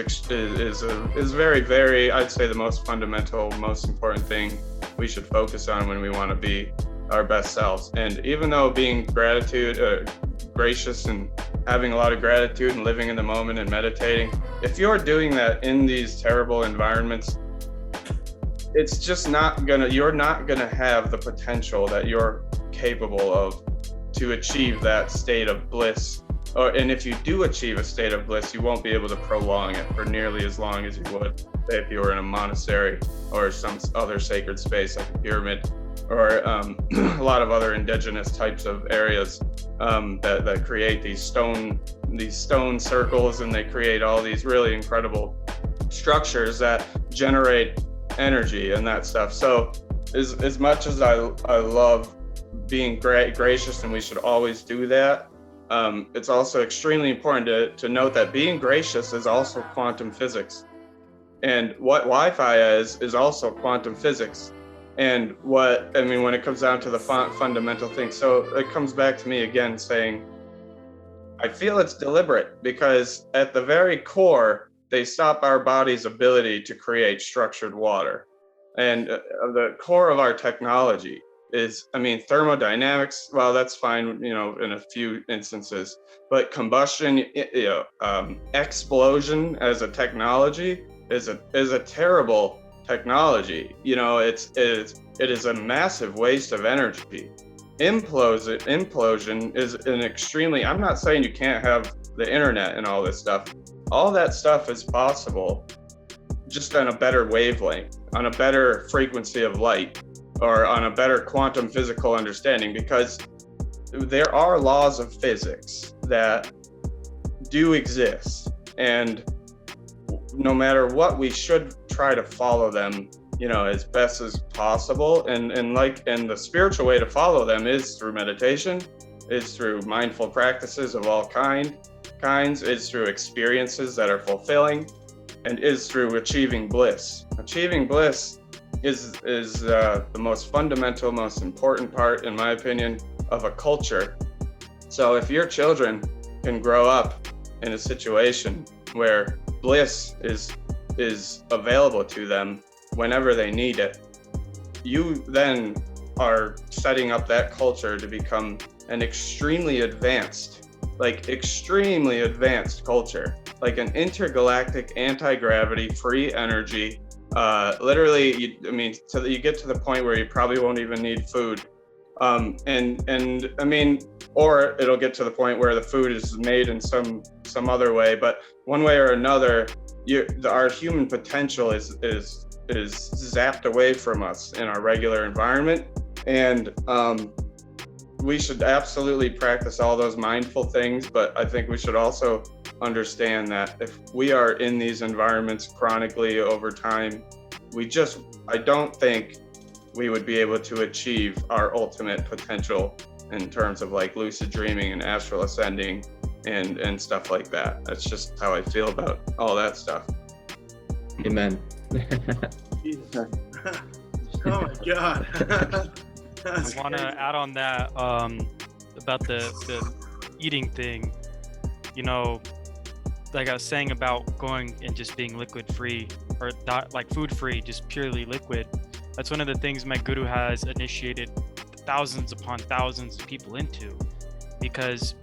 very, very, I'd say, the most fundamental, most important thing we should focus on when we want to be our best selves. And even though being gracious and having a lot of gratitude and living in the moment and meditating, if you're doing that in these terrible environments, it's just you're not gonna have the potential that you're capable of to achieve that state of bliss. And if you do achieve a state of bliss, you won't be able to prolong it for nearly as long as you would if you were in a monastery or some other sacred space like a pyramid, or a lot of other indigenous types of areas that create these stone circles, and they create all these really incredible structures that generate energy and that stuff. So as much as I love being gracious, and we should always do that, it's also extremely important to note that being gracious is also quantum physics. And what Wi-Fi is also quantum physics. And when it comes down to the fundamental thing, so it comes back to me again saying, I feel it's deliberate, because at the very core, they stop our body's ability to create structured water. And the core of our technology is, thermodynamics, well, that's fine, in a few instances, but combustion, explosion as a technology is a terrible technology. It is a massive waste of energy. Implosion is an extremely, I'm not saying you can't have the internet and all this stuff. All that stuff is possible, just on a better wavelength, on a better frequency of light, or on a better quantum physical understanding, because there are laws of physics that do exist, and no matter what, we should try to follow them, as best as possible. And the spiritual way to follow them is through meditation, is through mindful practices of all kinds, is through experiences that are fulfilling, and is through achieving bliss. Achieving bliss is the most fundamental, most important part, in my opinion, of a culture. So if your children can grow up in a situation where bliss is available to them whenever they need it, you then are setting up that culture to become an extremely advanced culture, like an intergalactic anti-gravity free energy. Literally, you get to the point where you probably won't even need food. Or it'll get to the point where the food is made in some other way, but one way or another, our human potential is zapped away from us in our regular environment. And we should absolutely practice all those mindful things, but I think we should also understand that if we are in these environments chronically over time, I don't think we would be able to achieve our ultimate potential in terms of like lucid dreaming and astral ascending and stuff like that. That's just how I feel about all that stuff. Amen. Jesus. Oh my God. I want to add on that about the eating thing. You know, like I was saying about going and just being liquid free or like food free, just purely liquid. That's one of the things my guru has initiated thousands upon thousands of people into, because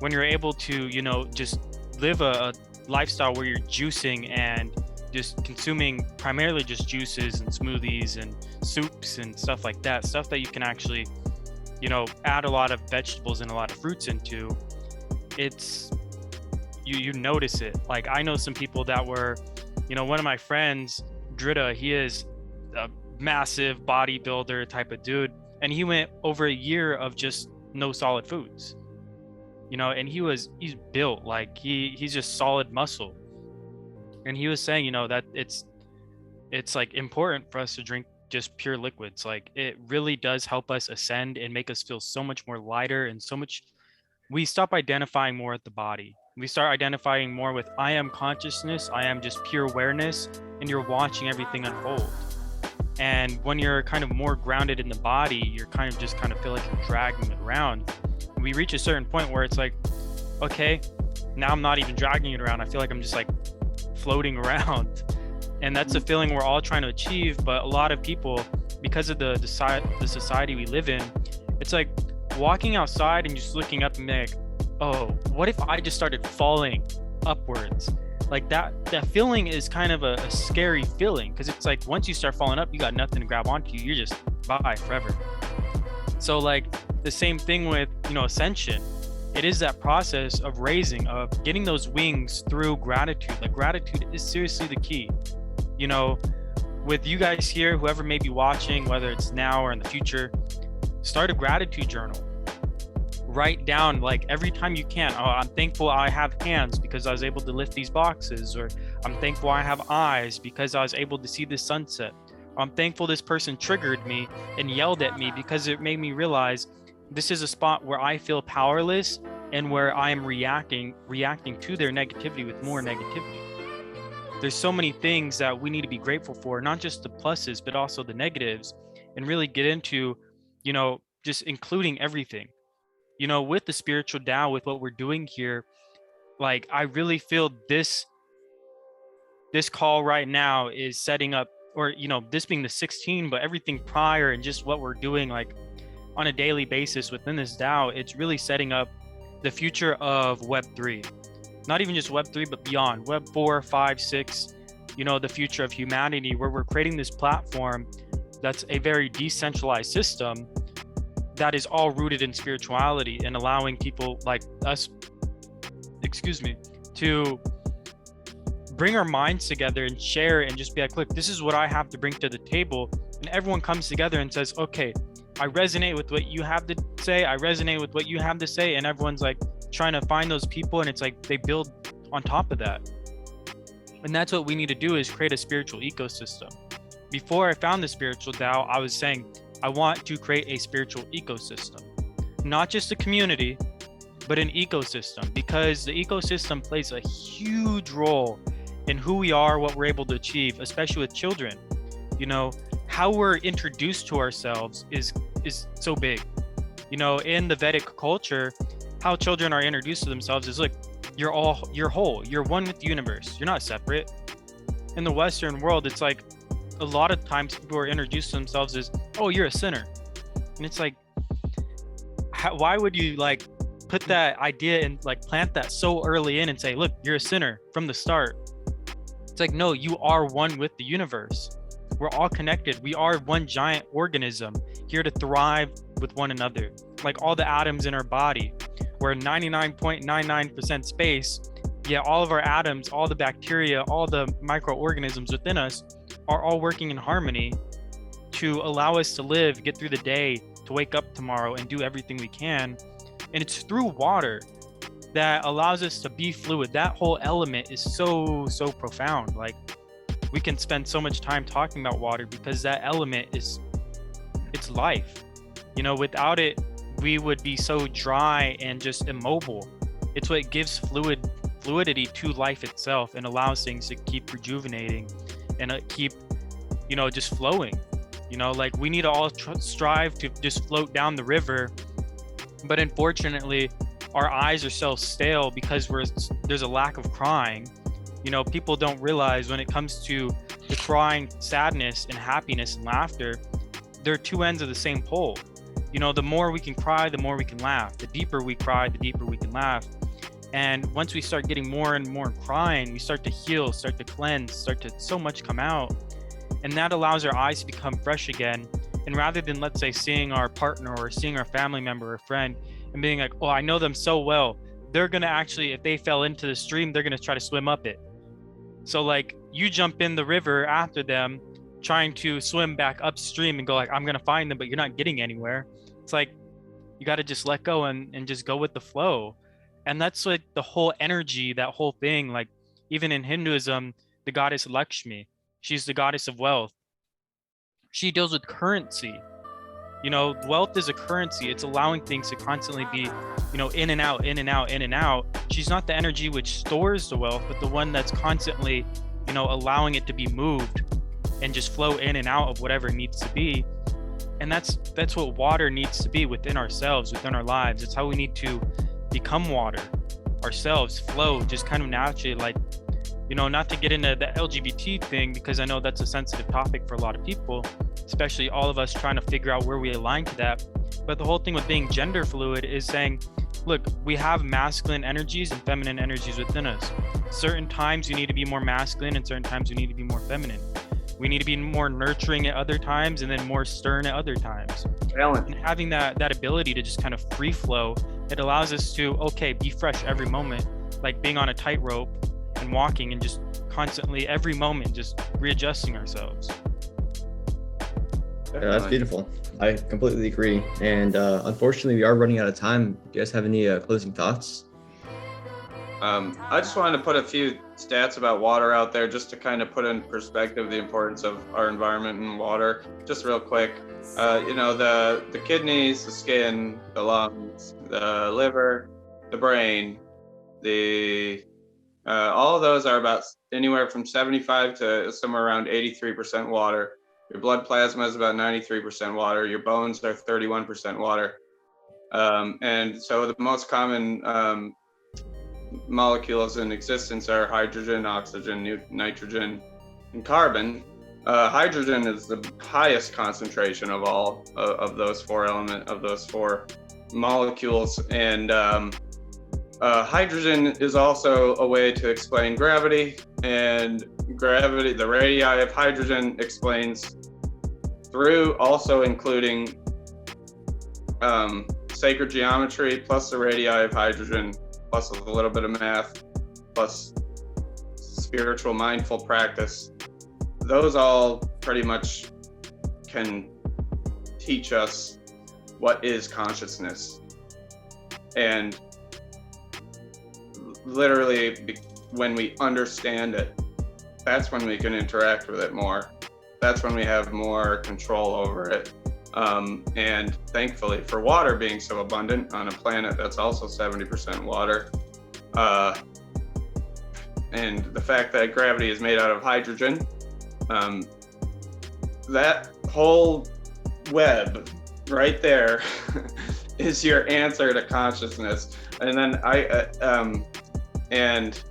when you're able to, you know, just live a lifestyle where you're juicing and just consuming primarily just juices and smoothies and soups and stuff like that, stuff that you can actually, you know, add a lot of vegetables and a lot of fruits into, it's you notice it. Like I know some people that were, you know, one of my friends, Drita, he is a massive bodybuilder type of dude, and he went over a year of just no solid foods, you know, and he's built like he's just solid muscle. And he was saying, you know, that it's like important for us to drink just pure liquids. Like it really does help us ascend and make us feel so much more lighter, and so much, we stop identifying more with the body. We start identifying more with I am consciousness, I am just pure awareness, and you're watching everything unfold. And when you're kind of more grounded in the body, you're kind of feel like you're dragging it around. We reach a certain point where it's like, okay, now I'm not even dragging it around. I feel like I'm just like floating around. And that's a feeling we're all trying to achieve. But a lot of people, because of the society we live in, it's like walking outside and just looking up and being like, oh, what if I just started falling upwards? Like that feeling is kind of a scary feeling, because it's like once you start falling up, you got nothing to grab onto. You're just bye forever. So like the same thing with, you know, ascension. It is that process of raising, of getting those wings through gratitude. Like gratitude is seriously the key. You know, with you guys here, whoever may be watching, whether it's now or in the future, start a gratitude journal. Write down, like every time you can, oh, I'm thankful I have hands because I was able to lift these boxes, or I'm thankful I have eyes because I was able to see the sunset, or I'm thankful this person triggered me and yelled at me because it made me realize this is a spot where I feel powerless and where I am reacting to their negativity with more negativity. There's so many things that we need to be grateful for, not just the pluses, but also the negatives, and really get into, you know, just including everything. You know, with the Spiritual DAO, with what we're doing here, like I really feel this call right now is setting up, or, you know, this being the 16, but everything prior and just what we're doing like on a daily basis within this DAO, it's really setting up the future of Web3. Not even just Web3, but beyond Web 4, 5, 6, you know, the future of humanity, where we're creating this platform that's a very decentralized system that is all rooted in spirituality, and allowing people like us, to bring our minds together and share and just be like, look, this is what I have to bring to the table. And everyone comes together and says, okay, I resonate with what you have to say. I resonate with what you have to say. And everyone's like trying to find those people. And it's like they build on top of that. And that's what we need to do, is create a spiritual ecosystem. Before I found the Spiritual DAO, I was saying, I want to create a spiritual ecosystem, not just a community, but an ecosystem, because the ecosystem plays a huge role in who we are, what we're able to achieve, especially with children. You know, how we're introduced to ourselves is so big. You know, in the Vedic culture, how children are introduced to themselves is, look, you're whole, you're one with the universe, you're not separate. In the Western world, it's like a lot of times people are introduced to themselves as, oh, you're a sinner. And it's like, why would you like put that idea and like plant that so early in and say, look, you're a sinner from the start? It's like, no, you are one with the universe. We're all connected. We are one giant organism here to thrive with one another. Like all the atoms in our body, we're 99.99% space, yet all of our atoms, all the bacteria, all the microorganisms within us are all working in harmony to allow us to live, get through the day, to wake up tomorrow and do everything we can. And it's through water that allows us to be fluid. That whole element is so profound. Like, we can spend so much time talking about water because that element it's life. You know, without it, we would be so dry and just immobile. It's what gives fluidity to life itself and allows things to keep rejuvenating and keep, you know, just flowing. You know, like we need to all strive to just float down the river, but unfortunately our eyes are so stale because there's a lack of crying. You know, people don't realize when it comes to the crying, sadness and happiness and laughter, they're two ends of the same pole. You know, the more we can cry, the more we can laugh. The deeper we cry, the deeper we can laugh. And once we start getting more and more crying, we start to heal, start to cleanse, start to so much come out. And that allows our eyes to become fresh again. And rather than, let's say, seeing our partner or seeing our family member or friend and being like, oh, I know them so well, they're going to actually, if they fell into the stream, they're going to try to swim up it. So like you jump in the river after them, trying to swim back upstream and go like, I'm going to find them, but you're not getting anywhere. It's like, you got to just let go and just go with the flow. And that's like the whole energy, that whole thing. Like even in Hinduism, the goddess Lakshmi, she's the goddess of wealth. She deals with currency. You know, wealth is a currency. It's allowing things to constantly be, you know, in and out, in and out, in and out. She's not the energy which stores the wealth, but the one that's constantly, you know, allowing it to be moved and just flow in and out of whatever it needs to be. And that's what water needs to be within ourselves, within our lives. It's how we need to become water ourselves, flow just kind of naturally. Like, you know, not to get into the LGBT thing, because I know that's a sensitive topic for a lot of people, especially all of us trying to figure out where we align to that. But the whole thing with being gender fluid is saying, look, we have masculine energies and feminine energies within us. Certain times you need to be more masculine and certain times you need to be more feminine. We need to be more nurturing at other times and then more stern at other times. And having that ability to just kind of free flow, it allows us to, okay, be fresh every moment, like being on a tightrope and walking and just constantly every moment just readjusting ourselves. Yeah, that's beautiful. I completely agree. And unfortunately, we are running out of time. Do you guys have any closing thoughts? I just wanted to put a few stats about water out there just to kind of put in perspective the importance of our environment and water. Just real quick, you know, the kidneys, the skin, the lungs, the liver, the brain, all of those are about anywhere from 75 to somewhere around 83% water. Your blood plasma is about 93% water. Your bones are 31% water. And so the most common molecules in existence are hydrogen, oxygen, nitrogen, and carbon. Hydrogen is the highest concentration of all of those four molecules. And hydrogen is also a way to explain gravity, and gravity, the radii of hydrogen explains through also including sacred geometry plus the radii of hydrogen plus a little bit of math plus spiritual mindful practice. Those all pretty much can teach us what is consciousness. And literally, when we understand it, that's when we can interact with it more. That's when we have more control over it. And thankfully, for water being so abundant on a planet that's also 70% water, and the fact that gravity is made out of hydrogen, that whole web right there is your answer to consciousness. And then and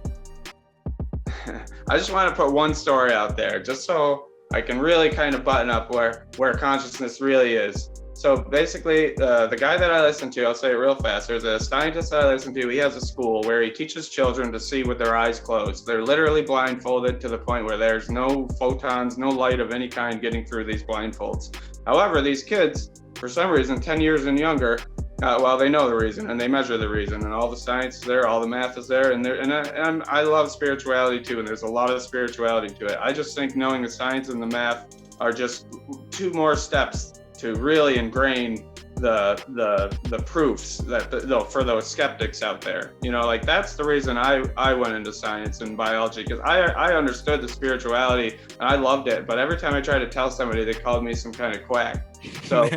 I just want to put one story out there, just so I can really kind of button up where consciousness really is. So basically, the guy that I listen to, I'll say it real fast. There's a scientist that I listen to. He has a school where he teaches children to see with their eyes closed. They're literally blindfolded to the point where there's no photons, no light of any kind getting through these blindfolds. However, these kids, for some reason, 10 years and younger, they know the reason, and they measure the reason, and all the science is there, all the math is there, and I love spirituality too, and there's a lot of spirituality to it. I just think knowing the science and the math are just 2 more steps to really ingrain the proofs that for those skeptics out there. Like that's the reason I went into science and biology, because I understood the spirituality and I loved it, but every time I tried to tell somebody, they called me some kind of quack. So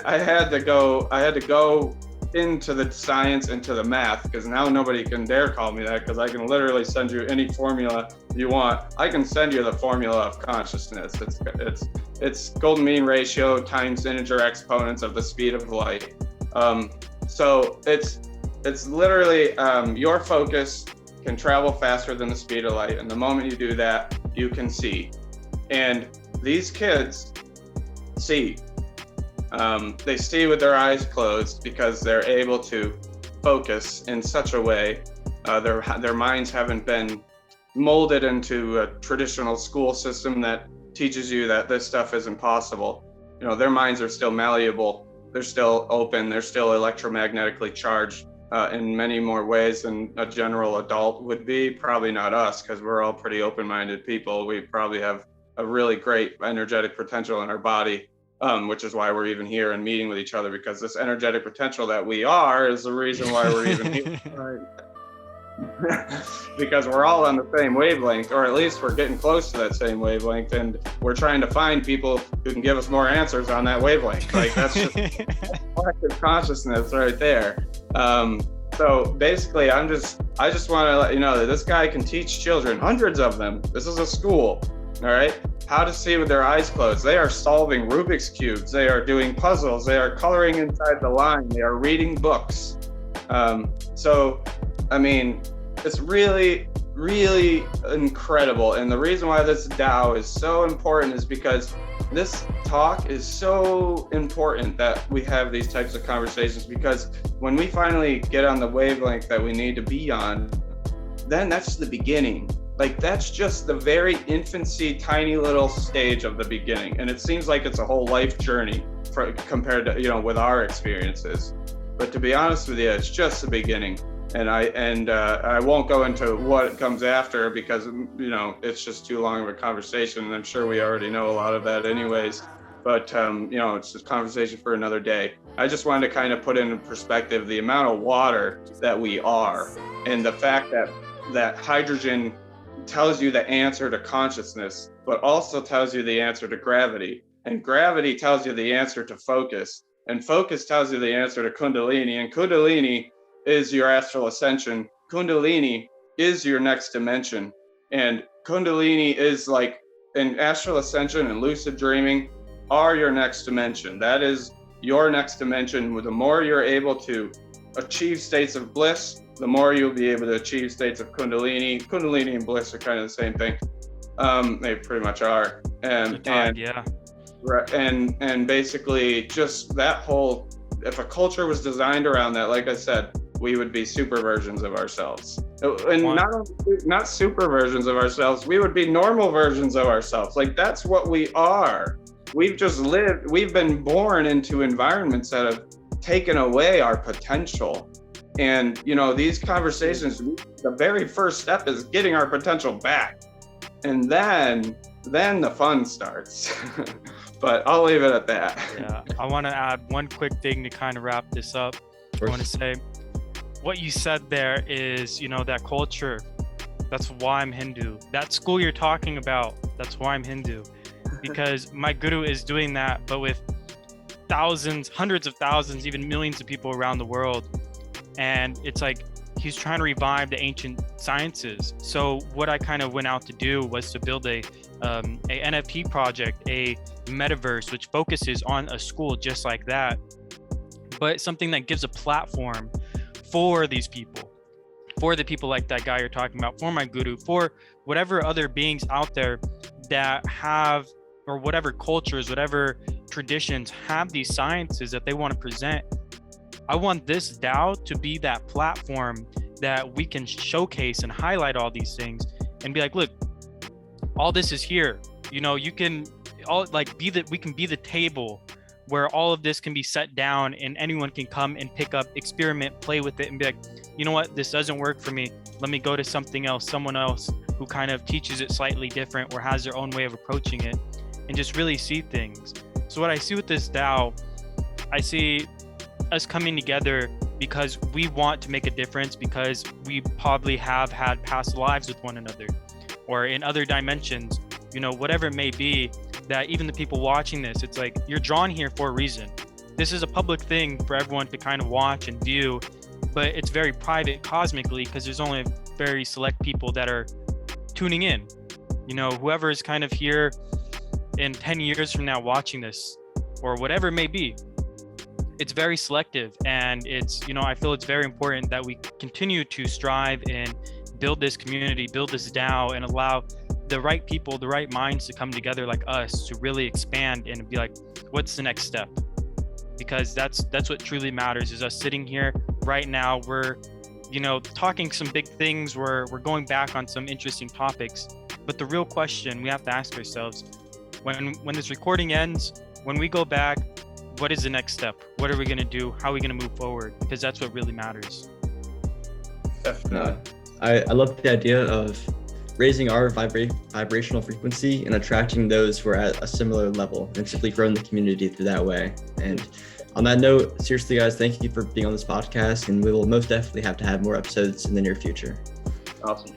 I had to go into the science, into the math, because now nobody can dare call me that, because I can literally send you any formula you want. I can send you the formula of consciousness. It's golden mean ratio times integer exponents of the speed of light. So it's literally your focus can travel faster than the speed of light, and the moment you do that, you can see. And these kids see. They see with their eyes closed because they're able to focus in such a way. Their minds haven't been molded into a traditional school system that teaches you that this stuff is impossible. Their minds are still malleable. They're still open. They're still electromagnetically charged in many more ways than a general adult would be. Probably not us, because we're all pretty open-minded people. We probably have a really great energetic potential in our body. Which is why we're even here and meeting with each other, because this energetic potential that we are is the reason why we're even here. Right. Because we're all on the same wavelength, or at least we're getting close to that same wavelength, and we're trying to find people who can give us more answers on that wavelength. Like that's just collective consciousness right there. So basically, I just want to let you know that this guy can teach children, hundreds of them. This is a school, all right? How to see with their eyes closed. They are solving Rubik's cubes. They are doing puzzles. They are coloring inside the line. They are reading books. So, I mean, it's really, really incredible. And the reason why this DAO is so important is because this talk is so important that we have these types of conversations, because when we finally get on the wavelength that we need to be on, then that's the beginning. Like that's just the very infancy, tiny little stage of the beginning. And it seems like it's a whole life journey compared to, with our experiences. But to be honest with you, it's just the beginning. And I won't go into what comes after, because, it's just too long of a conversation. And I'm sure we already know a lot of that anyways. But, it's just conversation for another day. I just wanted to kind of put into perspective the amount of water that we are, and the fact that hydrogen tells you the answer to consciousness, but also tells you the answer to gravity. And gravity tells you the answer to focus. And focus tells you the answer to Kundalini. And Kundalini is your astral ascension. Kundalini is your next dimension. And Kundalini is like an astral ascension and lucid dreaming are your next dimension. That is your next dimension. The more you're able to achieve states of bliss, the more you'll be able to achieve states of Kundalini. Kundalini and bliss are kind of the same thing. They pretty much are. And basically just that whole, if a culture was designed around that, like I said, we would be super versions of ourselves. And not super versions of ourselves, we would be normal versions of ourselves. Like that's what we are. We've just lived, we've been born into environments that have taken away our potential. And, these conversations, the very first step is getting our potential back. And then the fun starts. But I'll leave it at that. Yeah, I want to add one quick thing to kind of wrap this up. I want to say what you said there is, that culture, that's why I'm Hindu. That school you're talking about, that's why I'm Hindu. Because my guru is doing that, but with thousands, hundreds of thousands, even millions of people around the world. And it's like he's trying to revive the ancient sciences. So what I kind of went out to do was to build a NFT project, a Metaverse, which focuses on a school just like that. but something that gives a platform for these people, for the people like that guy you're talking about, for my guru, for whatever other beings out there that have, or whatever cultures, whatever traditions have these sciences that they want to present. I want this DAO to be that platform that we can showcase and highlight all these things and be like, look, all this is here. You know, you can all like we can be the table where all of this can be set down and anyone can come and pick up, experiment, play with it and be like, you know what, this doesn't work for me. Let me go to something else, someone else who kind of teaches it slightly different or has their own way of approaching it, and just really see things. So what I see with this DAO, I see us coming together because we want to make a difference, because we probably have had past lives with one another or in other dimensions, you know, whatever it may be, that even the people watching this, it's like, you're drawn here for a reason. This is a public thing for everyone to kind of watch and view, but it's very private cosmically because there's only very select people that are tuning in. You know, whoever is kind of here in 10 years from now watching this or whatever it may be, it's very selective. And it's, you know, I feel it's very important that we continue to strive and build this community, build this DAO, and allow the right people, the right minds to come together like us to really expand and be like, what's the next step? Because that's what truly matters, is us sitting here right now. We're, you know, talking some big things, we're going back on some interesting topics, but the real question we have to ask ourselves, when this recording ends, when we go back, what is the next step? What are we going to do? How are we going to move forward? Because that's what really matters. I love the idea of raising our vibrational frequency and attracting those who are at a similar level, and simply growing the community through that way. And on that note, seriously guys, thank you for being on this podcast, and we will most definitely have to have more episodes in the near future. Awesome.